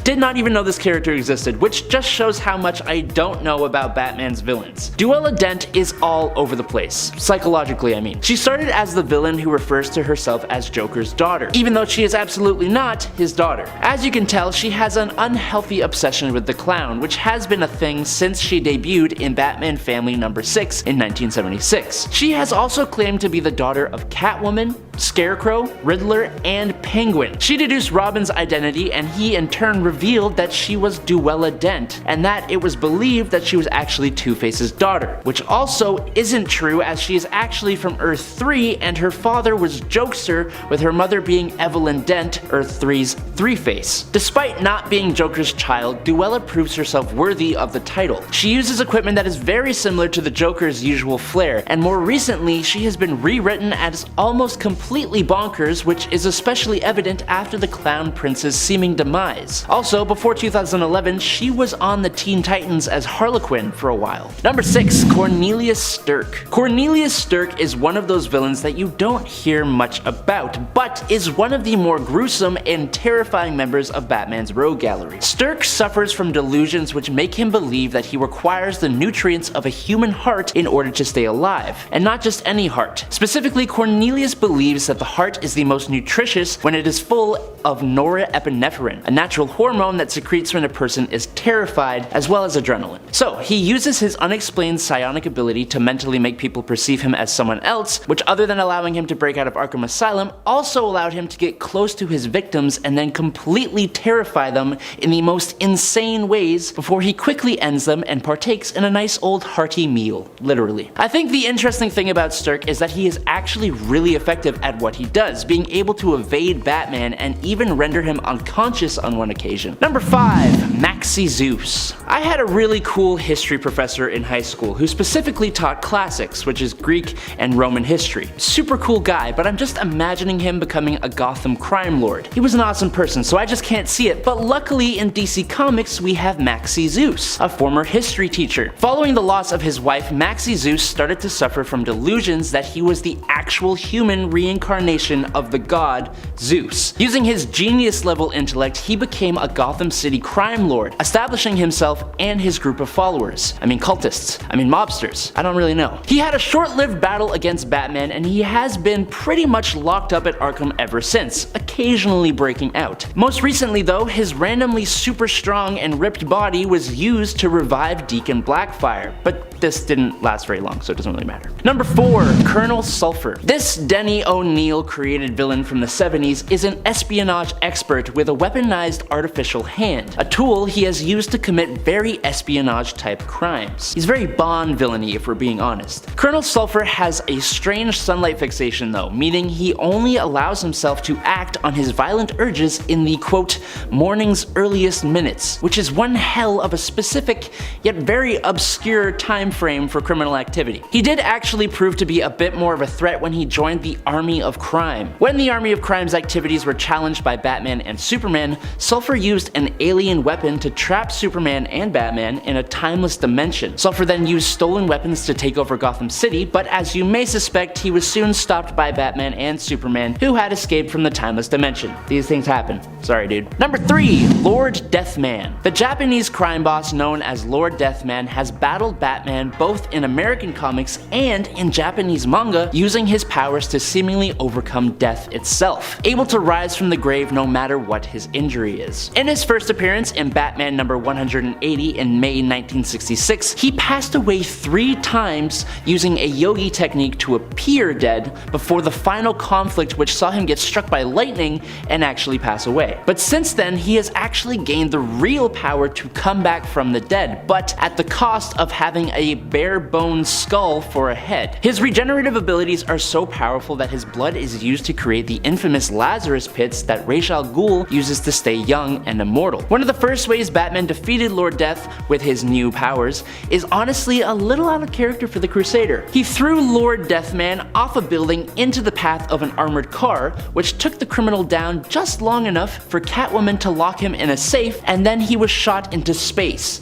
did not even know this character existed, which just shows how much I don't know about Batman's villains. Duella Dent is all over the place, psychologically I mean. She started as the villain who refers to herself as Joker's daughter, even though she is absolutely not his daughter. As you can tell, she has an unhealthy obsession with the clown, which has been a thing since she debuted in Batman Family number 6 in 1976. She has also claimed to be the daughter of Catwoman, Scarecrow, Riddler, and Penguin. She deduced Robin's identity and he in turn Batman revealed that she was Duella Dent, and that it was believed that she was actually Two-Face's daughter, which also isn't true as she is actually from Earth 3 and her father was Jokester, with her mother being Evelyn Dent, Earth 3's Three-Face. Despite not being Joker's child, Duella proves herself worthy of the title. She uses equipment that is very similar to the Joker's usual flair, and more recently she has been rewritten as almost completely bonkers, which is especially evident after the Clown Prince's seeming demise. Also, before 2011, she was on the Teen Titans as Harlequin for a while. Number 6. Cornelius Stirk. Cornelius Stirk is one of those villains that you don't hear much about, but is one of the more gruesome and terrifying members of Batman's rogue gallery. Stirk suffers from delusions which make him believe that he requires the nutrients of a human heart in order to stay alive, and not just any heart. Specifically, Cornelius believes that the heart is the most nutritious when it is full of norepinephrine, a natural hormone that secretes when a person is terrified, as well as adrenaline. So he uses his unexplained psionic ability to mentally make people perceive him as someone else, which, other than allowing him to break out of Arkham Asylum, also allowed him to get close to his victims and then completely terrify them in the most insane ways before he quickly ends them and partakes in a nice old hearty meal, literally. I think the interesting thing about Stirk is that he is actually really effective at what he does, being able to evade Batman and even render him unconscious on one occasion. Number 5. Maxi Zeus. I had a really cool history professor in high school who specifically taught classics, which is Greek and Roman history. Super cool guy, but I'm just imagining him becoming a Gotham crime lord. He was an awesome person, so I just can't see it, but luckily in DC Comics we have Maxi Zeus, a former history teacher. Following the loss of his wife, Maxi Zeus started to suffer from delusions that he was the actual human reincarnation of the god Zeus. Using his genius level intellect, he became a Gotham City crime lord, establishing himself and his group of followers. Cultists. Mobsters. I don't really know. He had a short-lived battle against Batman, and he has been pretty much locked up at Arkham ever since, occasionally breaking out. Most recently though, his randomly super strong and ripped body was used to revive Deacon Blackfire, but this didn't last very long, so it doesn't really matter. Number 4. Colonel Sulphur. This Denny O'Neil created villain from the 70s is an espionage expert with a weaponized artificial hand, a tool he has used to commit very espionage-type crimes. He's very Bond villainy if we're being honest. Colonel Sulphur has a strange sunlight fixation though, meaning he only allows himself to act on his violent urges in the quote, morning's earliest minutes, which is one hell of a specific yet very obscure time frame for criminal activity. He did actually prove to be a bit more of a threat when he joined the Army of Crime. When the Army of Crime's activities were challenged by Batman and Superman, Sulphur used an alien weapon to trap Superman and Batman in a timeless dimension. Sulphur then used stolen weapons to take over Gotham City, but as you may suspect, he was soon stopped by Batman and Superman, who had escaped from the timeless dimension. These things happen. Sorry, dude. Number 3. Lord Deathman. The Japanese crime boss known as Lord Deathman has battled Batman both in American comics and in Japanese manga, using his powers to seemingly overcome death itself, able to rise from the grave no matter what his injury is. In his first appearance in Batman number 180 in May 1966, he passed away 3 times using a yogi technique to appear dead before the final conflict, which saw him get struck by lightning and actually pass away. But since then, he has actually gained the real power to come back from the dead, but at the cost of having a bare bones skull for a head. His regenerative abilities are so powerful that his blood is used to create the infamous Lazarus pits that Ra's al Ghul uses to stay young and immortal. One of the first ways Batman defeated Lord Death with his new powers is honestly a little out of character for the Crusader. He threw Lord Deathman off a building into the path of an armored car, which took the criminal down just long enough for Catwoman to lock him in a safe, and then he was shot into space.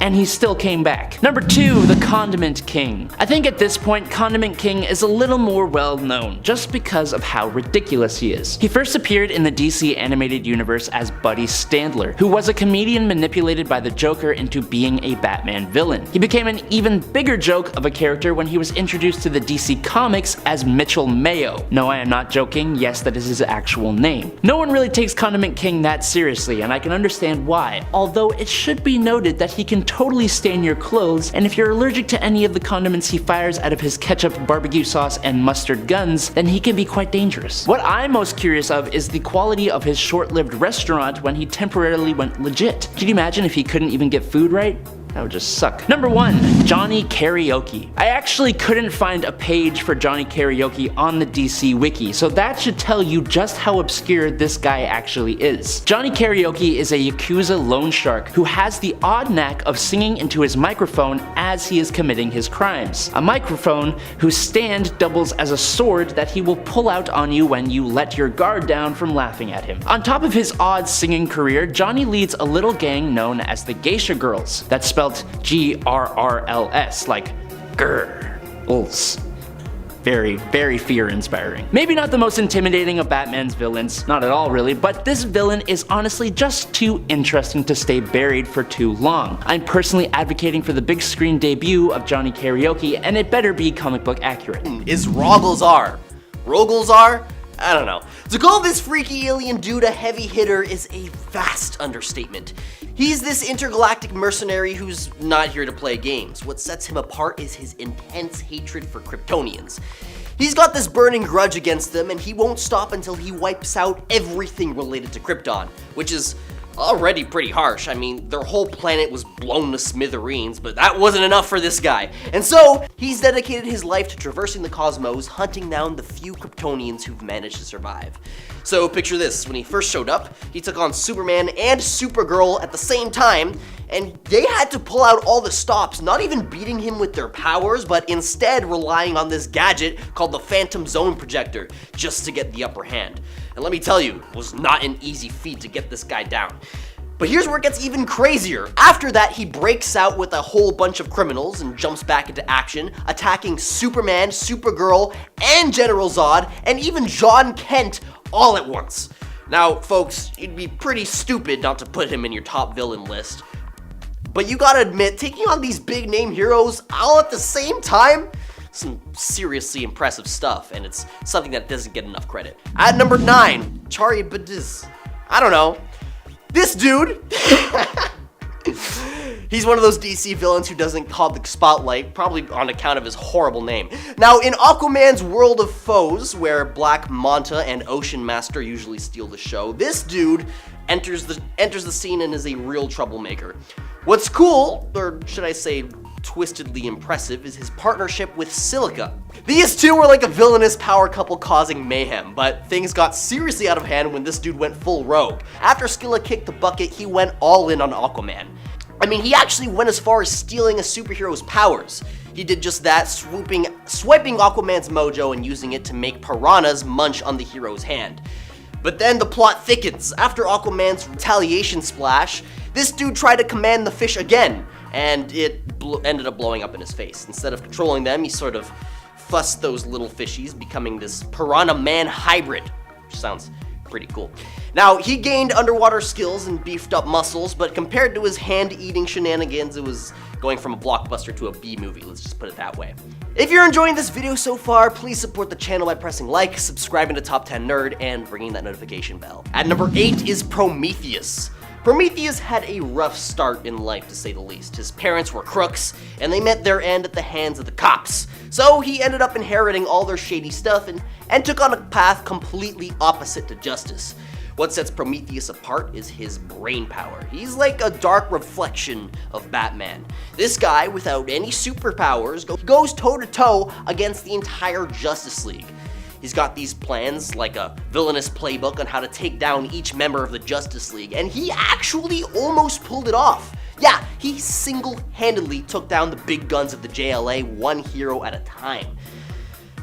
And he still came back. Number 2, the Condiment King. I think at this point, Condiment King is a little more well known, just because of how ridiculous he is. He first appeared in the DC animated universe as Buddy Standler, who was a comedian manipulated by the Joker into being a Batman villain. He became an even bigger joke of a character when he was introduced to the DC Comics as Mitchell Mayo. No, I am not joking, yes, that is his actual name. No one really takes Condiment King that seriously, and I can understand why, although it should be noted that he can totally stain your clothes, and if you're allergic to any of the condiments he fires out of his ketchup, barbecue sauce, and mustard guns, then he can be quite dangerous. What I'm most curious of is the quality of his short-lived restaurant when he temporarily went legit. Can you imagine if he couldn't even get food right? That would just suck. Number 1, Johnny Karaoke. I actually couldn't find a page for Johnny Karaoke on the DC Wiki, so that should tell you just how obscure this guy actually is. Johnny Karaoke is a Yakuza loan shark who has the odd knack of singing into his microphone as he is committing his crimes. A microphone whose stand doubles as a sword that he will pull out on you when you let your guard down from laughing at him. On top of his odd singing career, Johnny leads a little gang known as the Geisha Girls. That's spelled Grrrls, like girls. Very, very fear-inspiring. Maybe not the most intimidating of Batman's villains, not at all really, but this villain is honestly just too interesting to stay buried for too long. I'm personally advocating for the big screen debut of Johnny Karaoke, and it better be comic book accurate. Is Rogglzar? Rogglzar? I don't know. To call this freaky alien dude a heavy hitter is a vast understatement. He's this intergalactic mercenary who's not here to play games. What sets him apart is his intense hatred for Kryptonians. He's got this burning grudge against them, and he won't stop until he wipes out everything related to Krypton, which is already pretty harsh. I mean, their whole planet was blown to smithereens, but that wasn't enough for this guy. And so, he's dedicated his life to traversing the cosmos, hunting down the few Kryptonians who've managed to survive. So picture this, when he first showed up, he took on Superman and Supergirl at the same time, and they had to pull out all the stops, not even beating him with their powers, but instead relying on this gadget called the Phantom Zone Projector, just to get the upper hand. And let me tell you, it was not an easy feat to get this guy down. But here's where it gets even crazier. After that, he breaks out with a whole bunch of criminals and jumps back into action, attacking Superman, Supergirl, and General Zod, and even John Kent all at once. Now, folks, you'd be pretty stupid not to put him in your top villain list. But you gotta admit, taking on these big name heroes all at the same time, some seriously impressive stuff, and it's something that doesn't get enough credit. At number 9, Chari Badiz. I don't know. This dude, he's one of those DC villains who doesn't hog the spotlight, probably on account of his horrible name. Now, in Aquaman's world of foes, where Black Manta and Ocean Master usually steal the show, this dude enters the scene and is a real troublemaker. What's cool, or should I say twistedly impressive, is his partnership with Silica. These two were like a villainous power couple causing mayhem, but things got seriously out of hand when this dude went full rogue. After Skilla kicked the bucket, he went all in on Aquaman. I mean, he actually went as far as stealing a superhero's powers. He did just that, swiping Aquaman's mojo and using it to make piranhas munch on the hero's hand. But then the plot thickens. After Aquaman's retaliation splash, this dude tried to command the fish again, and it ended up blowing up in his face. Instead of controlling them, he sort of fussed those little fishies, becoming this piranha man hybrid, which sounds pretty cool. Now, he gained underwater skills and beefed up muscles, but compared to his hand-eating shenanigans, it was going from a blockbuster to a B movie, let's just put it that way. If you're enjoying this video so far, please support the channel by pressing like, subscribing to Top 10 Nerd, and ringing that notification bell. At number 8 is Prometheus. Prometheus had a rough start in life, to say the least. His parents were crooks, and they met their end at the hands of the cops. So he ended up inheriting all their shady stuff and took on a path completely opposite to justice. What sets Prometheus apart is his brain power. He's like a dark reflection of Batman. This guy, without any superpowers, goes toe-to-toe against the entire Justice League. He's got these plans, like a villainous playbook on how to take down each member of the Justice League, and he actually almost pulled it off. Yeah, he single-handedly took down the big guns of the JLA, one hero at a time.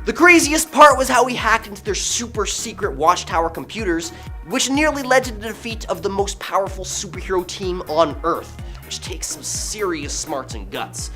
The craziest part was how he hacked into their super secret Watchtower computers, which nearly led to the defeat of the most powerful superhero team on Earth, which takes some serious smarts and guts.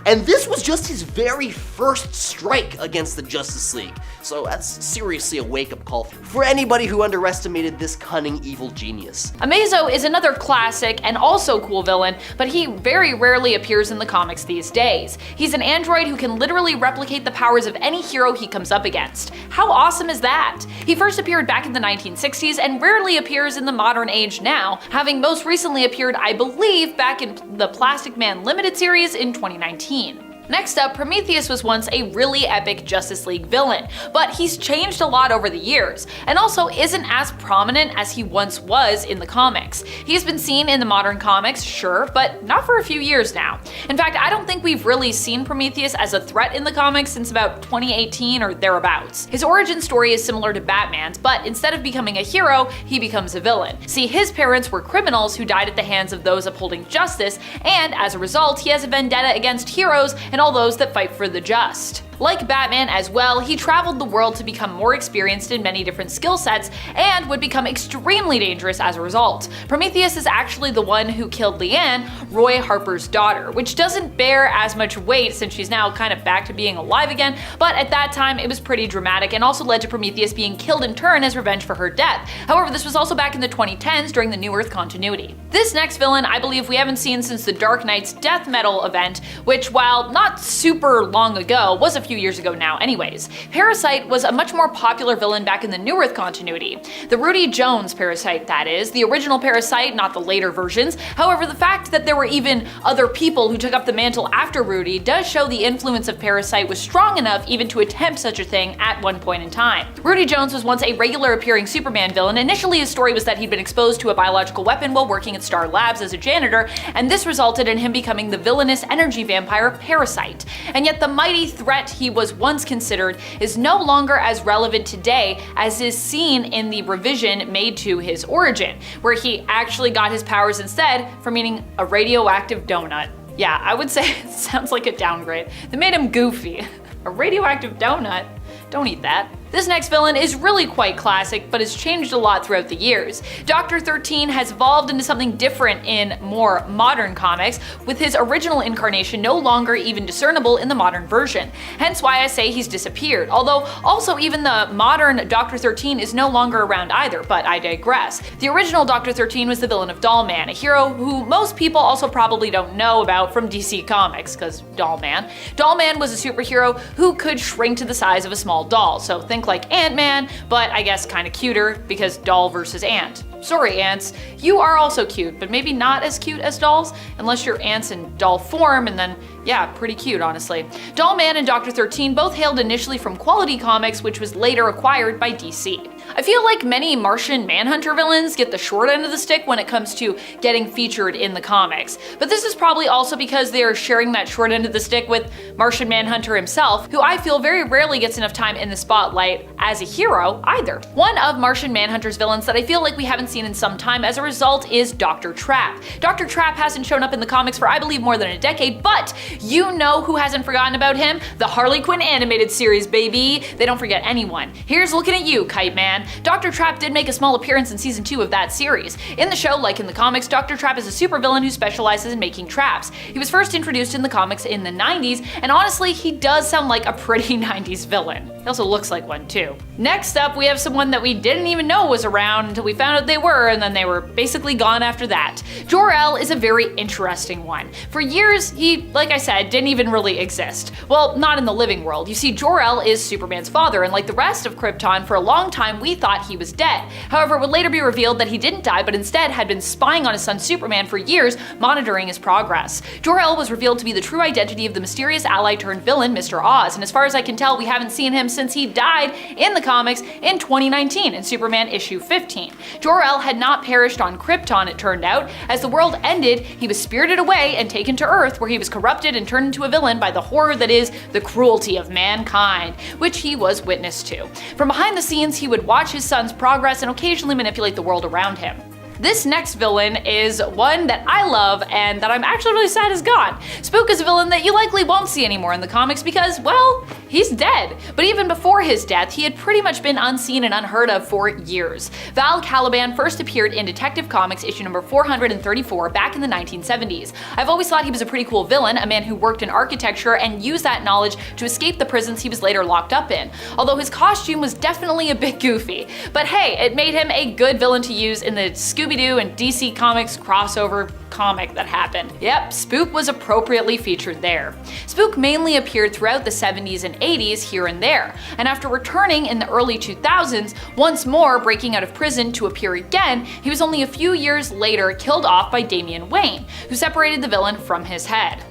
And this was just his very first strike against the Justice League. So that's seriously a wake-up call for anybody who underestimated this cunning evil genius. Amazo is another classic and also cool villain, but he very rarely appears in the comics these days. He's an android who can literally replicate the powers of any hero he comes up against. How awesome is that? He first appeared back in the 1960s and rarely appears in the modern age now, having most recently appeared, I believe, back in the Plastic Man Limited series in 2019. Next up, Prometheus was once a really epic Justice League villain, but he's changed a lot over the years, and also isn't as prominent as he once was in the comics. He's been seen in the modern comics, sure, but not for a few years now. In fact, I don't think we've really seen Prometheus as a threat in the comics since about 2018 or thereabouts. His origin story is similar to Batman's, but instead of becoming a hero, he becomes a villain. See, his parents were criminals who died at the hands of those upholding justice, and as a result, he has a vendetta against heroes and all those that fight for the just. Like Batman as well, he traveled the world to become more experienced in many different skill sets and would become extremely dangerous as a result. Prometheus is actually the one who killed Leanne, Roy Harper's daughter, which doesn't bear as much weight since she's now kind of back to being alive again, but at that time it was pretty dramatic and also led to Prometheus being killed in turn as revenge for her death. However, this was also back in the 2010s during the New Earth continuity. This next villain I believe we haven't seen since the Dark Knight's death metal event, which while not super long ago, was a few years ago now anyways. Parasite was a much more popular villain back in the New Earth continuity. The Rudy Jones Parasite, that is, the original Parasite, not the later versions. However, the fact that there were even other people who took up the mantle after Rudy does show the influence of Parasite was strong enough even to attempt such a thing at one point in time. Rudy Jones was once a regular appearing Superman villain. Initially his story was that he'd been exposed to a biological weapon while working at Star Labs as a janitor, and this resulted in him becoming the villainous energy vampire Parasite. And yet the mighty threat he was once considered is no longer as relevant today as is seen in the revision made to his origin, where he actually got his powers instead from eating a radioactive donut. Yeah, I would say it sounds like a downgrade. They made him goofy. A radioactive donut? Don't eat that. This next villain is really quite classic, but has changed a lot throughout the years. Dr. 13 has evolved into something different in more modern comics, with his original incarnation no longer even discernible in the modern version. Hence why I say he's disappeared, although also even the modern Dr. 13 is no longer around either, but I digress. The original Dr. 13 was the villain of Doll Man, a hero who most people also probably don't know about from DC Comics, because Doll Man. Doll Man was a superhero who could shrink to the size of a small doll, so think like Ant-Man, but I guess kinda cuter because doll versus ant. Sorry ants, you are also cute, but maybe not as cute as dolls, unless you're ants in doll form, and then yeah, pretty cute honestly. Doll Man and Dr. 13 both hailed initially from Quality Comics, which was later acquired by DC. I feel like many Martian Manhunter villains get the short end of the stick when it comes to getting featured in the comics, but this is probably also because they are sharing that short end of the stick with Martian Manhunter himself, who I feel very rarely gets enough time in the spotlight as a hero either. One of Martian Manhunter's villains that I feel like we haven't seen in some time as a result is Dr. Trap. Dr. Trap hasn't shown up in the comics for I believe more than a decade, but you know who hasn't forgotten about him? The Harley Quinn animated series, baby! They don't forget anyone. Here's looking at you, Kite Man. Dr. Trap did make a small appearance in season 2 of that series. In the show, like in the comics, Dr. Trap is a supervillain who specializes in making traps. He was first introduced in the comics in the 90s, and honestly, he does sound like a pretty 90s villain. He also looks like one too. Next up, we have someone that we didn't even know was around until we found out they were, and then they were basically gone after that. Jor-El is a very interesting one. For years, he, like I said, didn't even really exist. Well, not in the living world. You see, Jor-El is Superman's father, and like the rest of Krypton, for a long time we thought he was dead. However, it would later be revealed that he didn't die, but instead had been spying on his son Superman for years, monitoring his progress. Jor-El was revealed to be the true identity of the mysterious ally turned villain, Mr. Oz, and as far as I can tell, we haven't seen him since he died in the comics in 2019 in Superman issue 15. Jor-El had not perished on Krypton, it turned out. As the world ended, he was spirited away and taken to Earth, where he was corrupted and turned into a villain by the horror that is the cruelty of mankind, which he was witness to. From behind the scenes, he would watch his son's progress and occasionally manipulate the world around him. This next villain is one that I love and that I'm actually really sad is gone. Spook is a villain that you likely won't see anymore in the comics because, well, he's dead. But even before his death, he had pretty much been unseen and unheard of for years. Val Caliban first appeared in Detective Comics issue number 434 back in the 1970s. I've always thought he was a pretty cool villain, a man who worked in architecture and used that knowledge to escape the prisons he was later locked up in, although his costume was definitely a bit goofy. But hey, it made him a good villain to use in the Scooby-Doo and DC Comics crossover comic that happened. Yep, Spook was appropriately featured there. Spook mainly appeared throughout the 70s and 80s here and there, and after returning in the early 2000s, once more breaking out of prison to appear again, he was only a few years later killed off by Damian Wayne, who separated the villain from his head.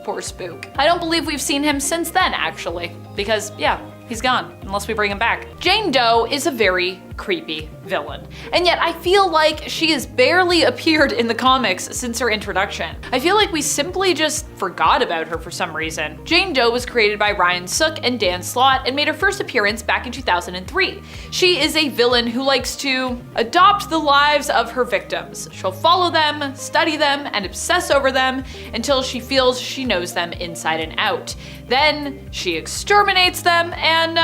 Poor Spook. I don't believe we've seen him since then, actually, because yeah, he's gone, unless we bring him back. Jane Doe is a very creepy villain, and yet I feel like she has barely appeared in the comics since her introduction. I feel like we simply just forgot about her for some reason. Jane Doe was created by Ryan Sook and Dan Slott and made her first appearance back in 2003. She is a villain who likes to adopt the lives of her victims. She'll follow them, study them, and obsess over them until she feels she knows them inside and out. Then she exterminates them and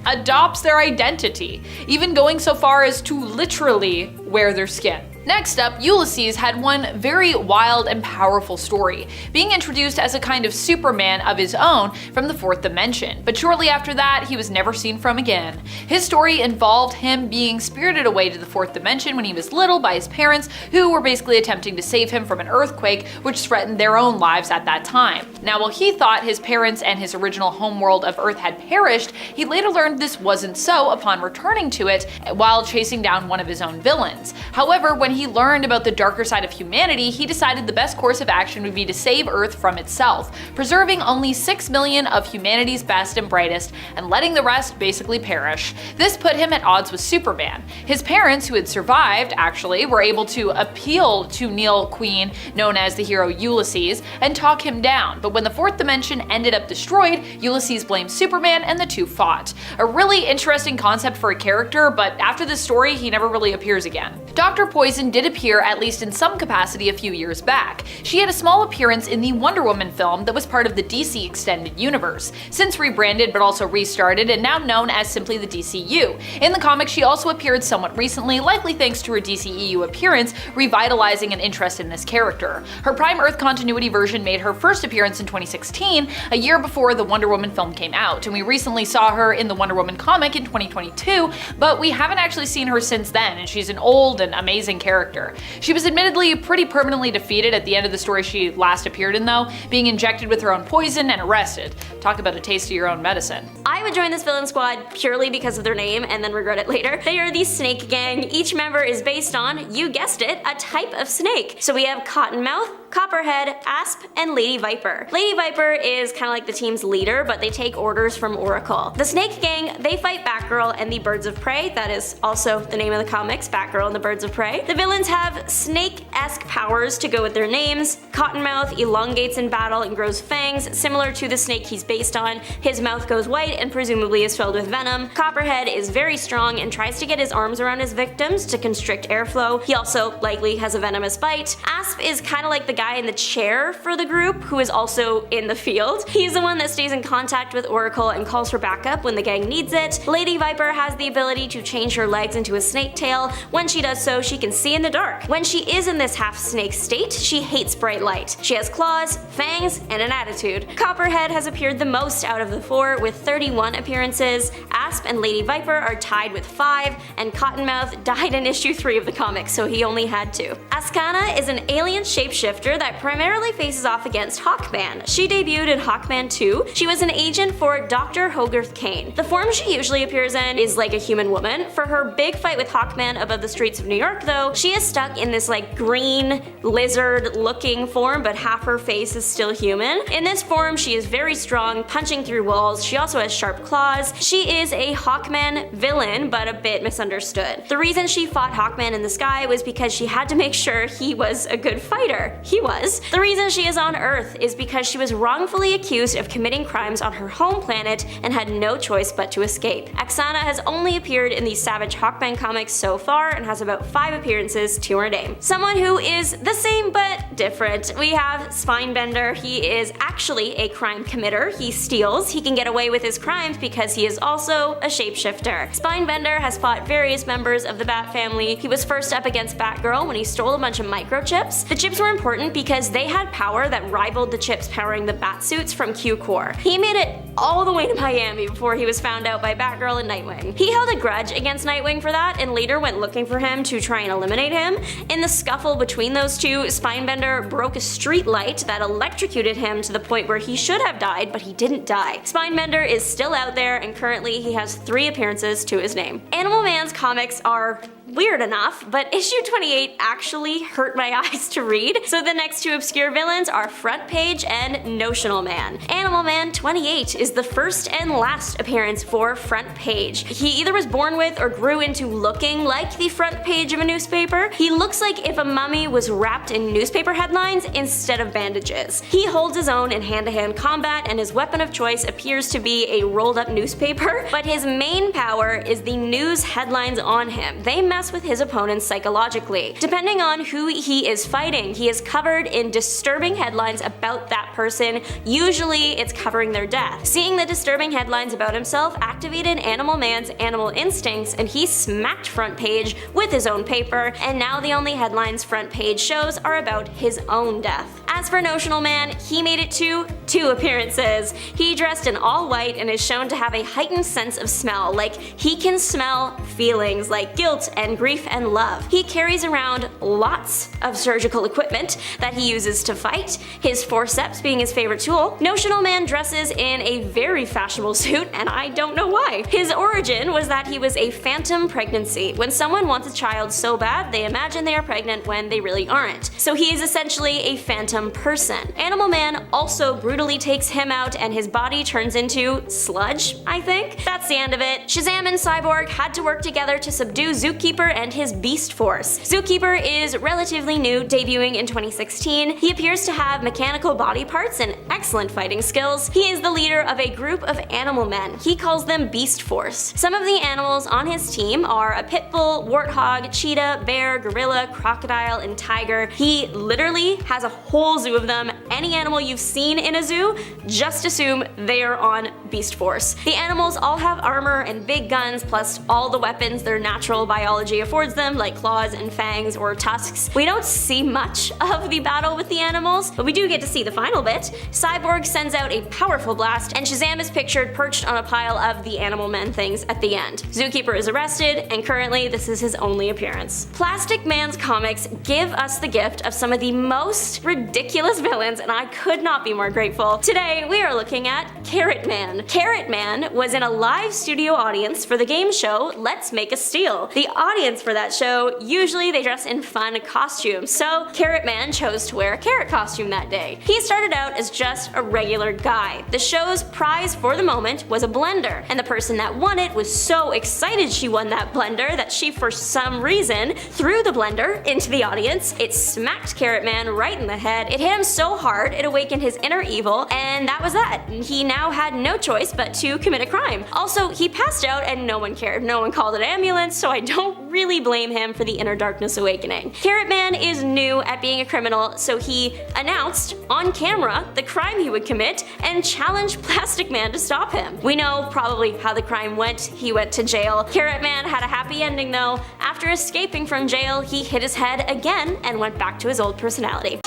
adopts their identity, even going so far as to literally wear their skin. Next up, Ulysses had one very wild and powerful story, being introduced as a kind of Superman of his own from the fourth dimension, but shortly after that, he was never seen from again. His story involved him being spirited away to the fourth dimension when he was little by his parents, who were basically attempting to save him from an earthquake which threatened their own lives at that time. Now, while he thought his parents and his original homeworld of Earth had perished, he later learned this wasn't so upon returning to it while chasing down one of his own villains. However, when he learned about the darker side of humanity, he decided the best course of action would be to save Earth from itself, preserving only 6 million of humanity's best and brightest, and letting the rest basically perish. This put him at odds with Superman. His parents, who had survived, actually, were able to appeal to Neil Queen, known as the hero Ulysses, and talk him down, but when the fourth dimension ended up destroyed, Ulysses blamed Superman and the two fought. A really interesting concept for a character, but after this story, he never really appears again. Dr. Poison did appear at least in some capacity a few years back. She had a small appearance in the Wonder Woman film that was part of the DC Extended Universe, since rebranded but also restarted and now known as simply the DCU. In the comics, she also appeared somewhat recently, likely thanks to her DCEU appearance, revitalizing an interest in this character. Her Prime Earth continuity version made her first appearance in 2016, a year before the Wonder Woman film came out, and we recently saw her in the Wonder Woman comic in 2022, but we haven't actually seen her since then, and she's an old and amazing character. She was admittedly pretty permanently defeated at the end of the story she last appeared in though, being injected with her own poison and arrested. Talk about a taste of your own medicine. I would join this villain squad purely because of their name and then regret it later. They are the Snake Gang. Each member is based on, you guessed it, a type of snake. So we have Cottonmouth, Copperhead, Asp, and Lady Viper. Lady Viper is kind of like the team's leader, but they take orders from Oracle. The Snake Gang, they fight Batgirl and the Birds of Prey. That is also the name of the comics, Batgirl and the Birds of Prey. The villains have snake-esque powers to go with their names. Cottonmouth elongates in battle and grows fangs, similar to the snake he's based on. His mouth goes white and presumably is filled with venom. Copperhead is very strong and tries to get his arms around his victims to constrict airflow. He also likely has a venomous bite. Asp is kind of like the guy in the chair for the group, who is also in the field. He's the one that stays in contact with Oracle and calls for backup when the gang needs it. Lady Viper has the ability to change her legs into a snake tail. When she does so, she can see in the dark. When she is in this half-snake state, she hates bright light. She has claws, fangs, and an attitude. Copperhead has appeared the most out of the four with 31 appearances. Asp and Lady Viper are tied with 5, and Cottonmouth died in issue 3 of the comic, so he only had 2. Askana is an alien shapeshifter that primarily faces off against Hawkman. She debuted in Hawkman 2. She was an agent for Dr. Hogarth Kane. The form she usually appears in is like a human woman. For her big fight with Hawkman above the streets of New York though, she is stuck in this like green lizard looking form, but half her face is still human. In this form, she is very strong, punching through walls. She also has sharp claws. She is a Hawkman villain, but a bit misunderstood. The reason she fought Hawkman in the sky was because she had to make sure he was a good fighter. He was. The reason she is on Earth is because she was wrongfully accused of committing crimes on her home planet and had no choice but to escape. Oksana has only appeared in the Savage Hawkman comics so far and has about 5 appearances to her name. Someone who is the same but different. We have Spinebender. He is actually a crime committer. He steals. He can get away with his crimes because he is also a shapeshifter. Spinebender has fought various members of the Bat family. He was first up against Batgirl when he stole a bunch of microchips. The chips were important because they had power that rivaled the chips powering the Batsuits from Q-Corps. He made it all the way to Miami before he was found out by Batgirl and Nightwing. He held a grudge against Nightwing for that and later went looking for him to try and eliminate him. In the scuffle between those two, Spinebender broke a street light that electrocuted him to the point where he should have died, but he didn't die. Spinebender is still out there and currently he has 3 appearances to his name. Animal Man's comics are weird enough, but issue 28 actually hurt my eyes to read. So the next 2 obscure villains are Front Page and Notional Man. Animal Man 28 is the first and last appearance for Front Page. He either was born with or grew into looking like the front page of a newspaper. He looks like if a mummy was wrapped in newspaper headlines instead of bandages. He holds his own in hand-to-hand combat and his weapon of choice appears to be a rolled up newspaper, but his main power is the news headlines on him. They mess with his opponents psychologically. Depending on who he is fighting, he is covered in disturbing headlines about that person. Usually it's covering their death. Seeing the disturbing headlines about himself activated Animal Man's animal instincts and he smacked Front Page with his own paper, and now the only headlines Front Page shows are about his own death. As for Notional Man, he made it to 2 appearances. He dressed in all white and is shown to have a heightened sense of smell, like he can smell feelings like guilt and grief and love. He carries around lots of surgical equipment that he uses to fight, his forceps being his favorite tool. Notional Man dresses in a very fashionable suit, and I don't know why. His origin was that he was a phantom pregnancy. When someone wants a child so bad, they imagine they are pregnant when they really aren't. So he is essentially a phantom person. Animal Man also brutally takes him out and his body turns into sludge, I think. That's the end of it. Shazam and Cyborg had to work together to subdue Zookeeper and his Beast Force. Zookeeper is relatively new, debuting in 2016. He appears to have mechanical body parts and excellent fighting skills. He is the leader of a group of animal men. He calls them Beast Force. Some of the animals on his team are a pit bull, warthog, cheetah, bear, gorilla, crocodile, and tiger. He literally has a whole zoo of them. Any animal you've seen in a zoo, just assume they are on Beast Force. The animals all have armor and big guns, plus all the weapons their natural biology affords them, like claws and fangs or tusks. We don't see much of the battle with the animals, but we do get to see the final bit. Cyborg sends out a powerful blast, and Shazam is pictured perched on a pile of the Animal Men things at the end. Zookeeper is arrested, and currently this is his only appearance. Plastic Man's comics give us the gift of some of the most ridiculous villains, and I could not be more grateful. Today we are looking at Carrot Man. Carrot Man was in a live studio audience for the game show Let's Make a Steal. The audience for that show, usually they dress in fun costumes, so Carrot Man chose to wear a carrot costume that day. He started out as just a regular guy. The show's prize for the moment was a blender, and the person that won it was so excited she won that blender that she for some reason threw the blender into the audience. It smacked Carrot Man right in the head. It hit him so hard it awakened his inner evil, and that was that. He now had no choice but to commit a crime. Also, he passed out and no one cared. No one called an ambulance, so I don't really blame him for the inner darkness awakening. Carrot Man is new at being a criminal, so he announced on camera the crime he would commit and challenged Plastic Man to stop him. We know probably how the crime went. He went to jail. Carrot Man had a happy ending though. After escaping from jail, he hit his head again and went back to his old personality.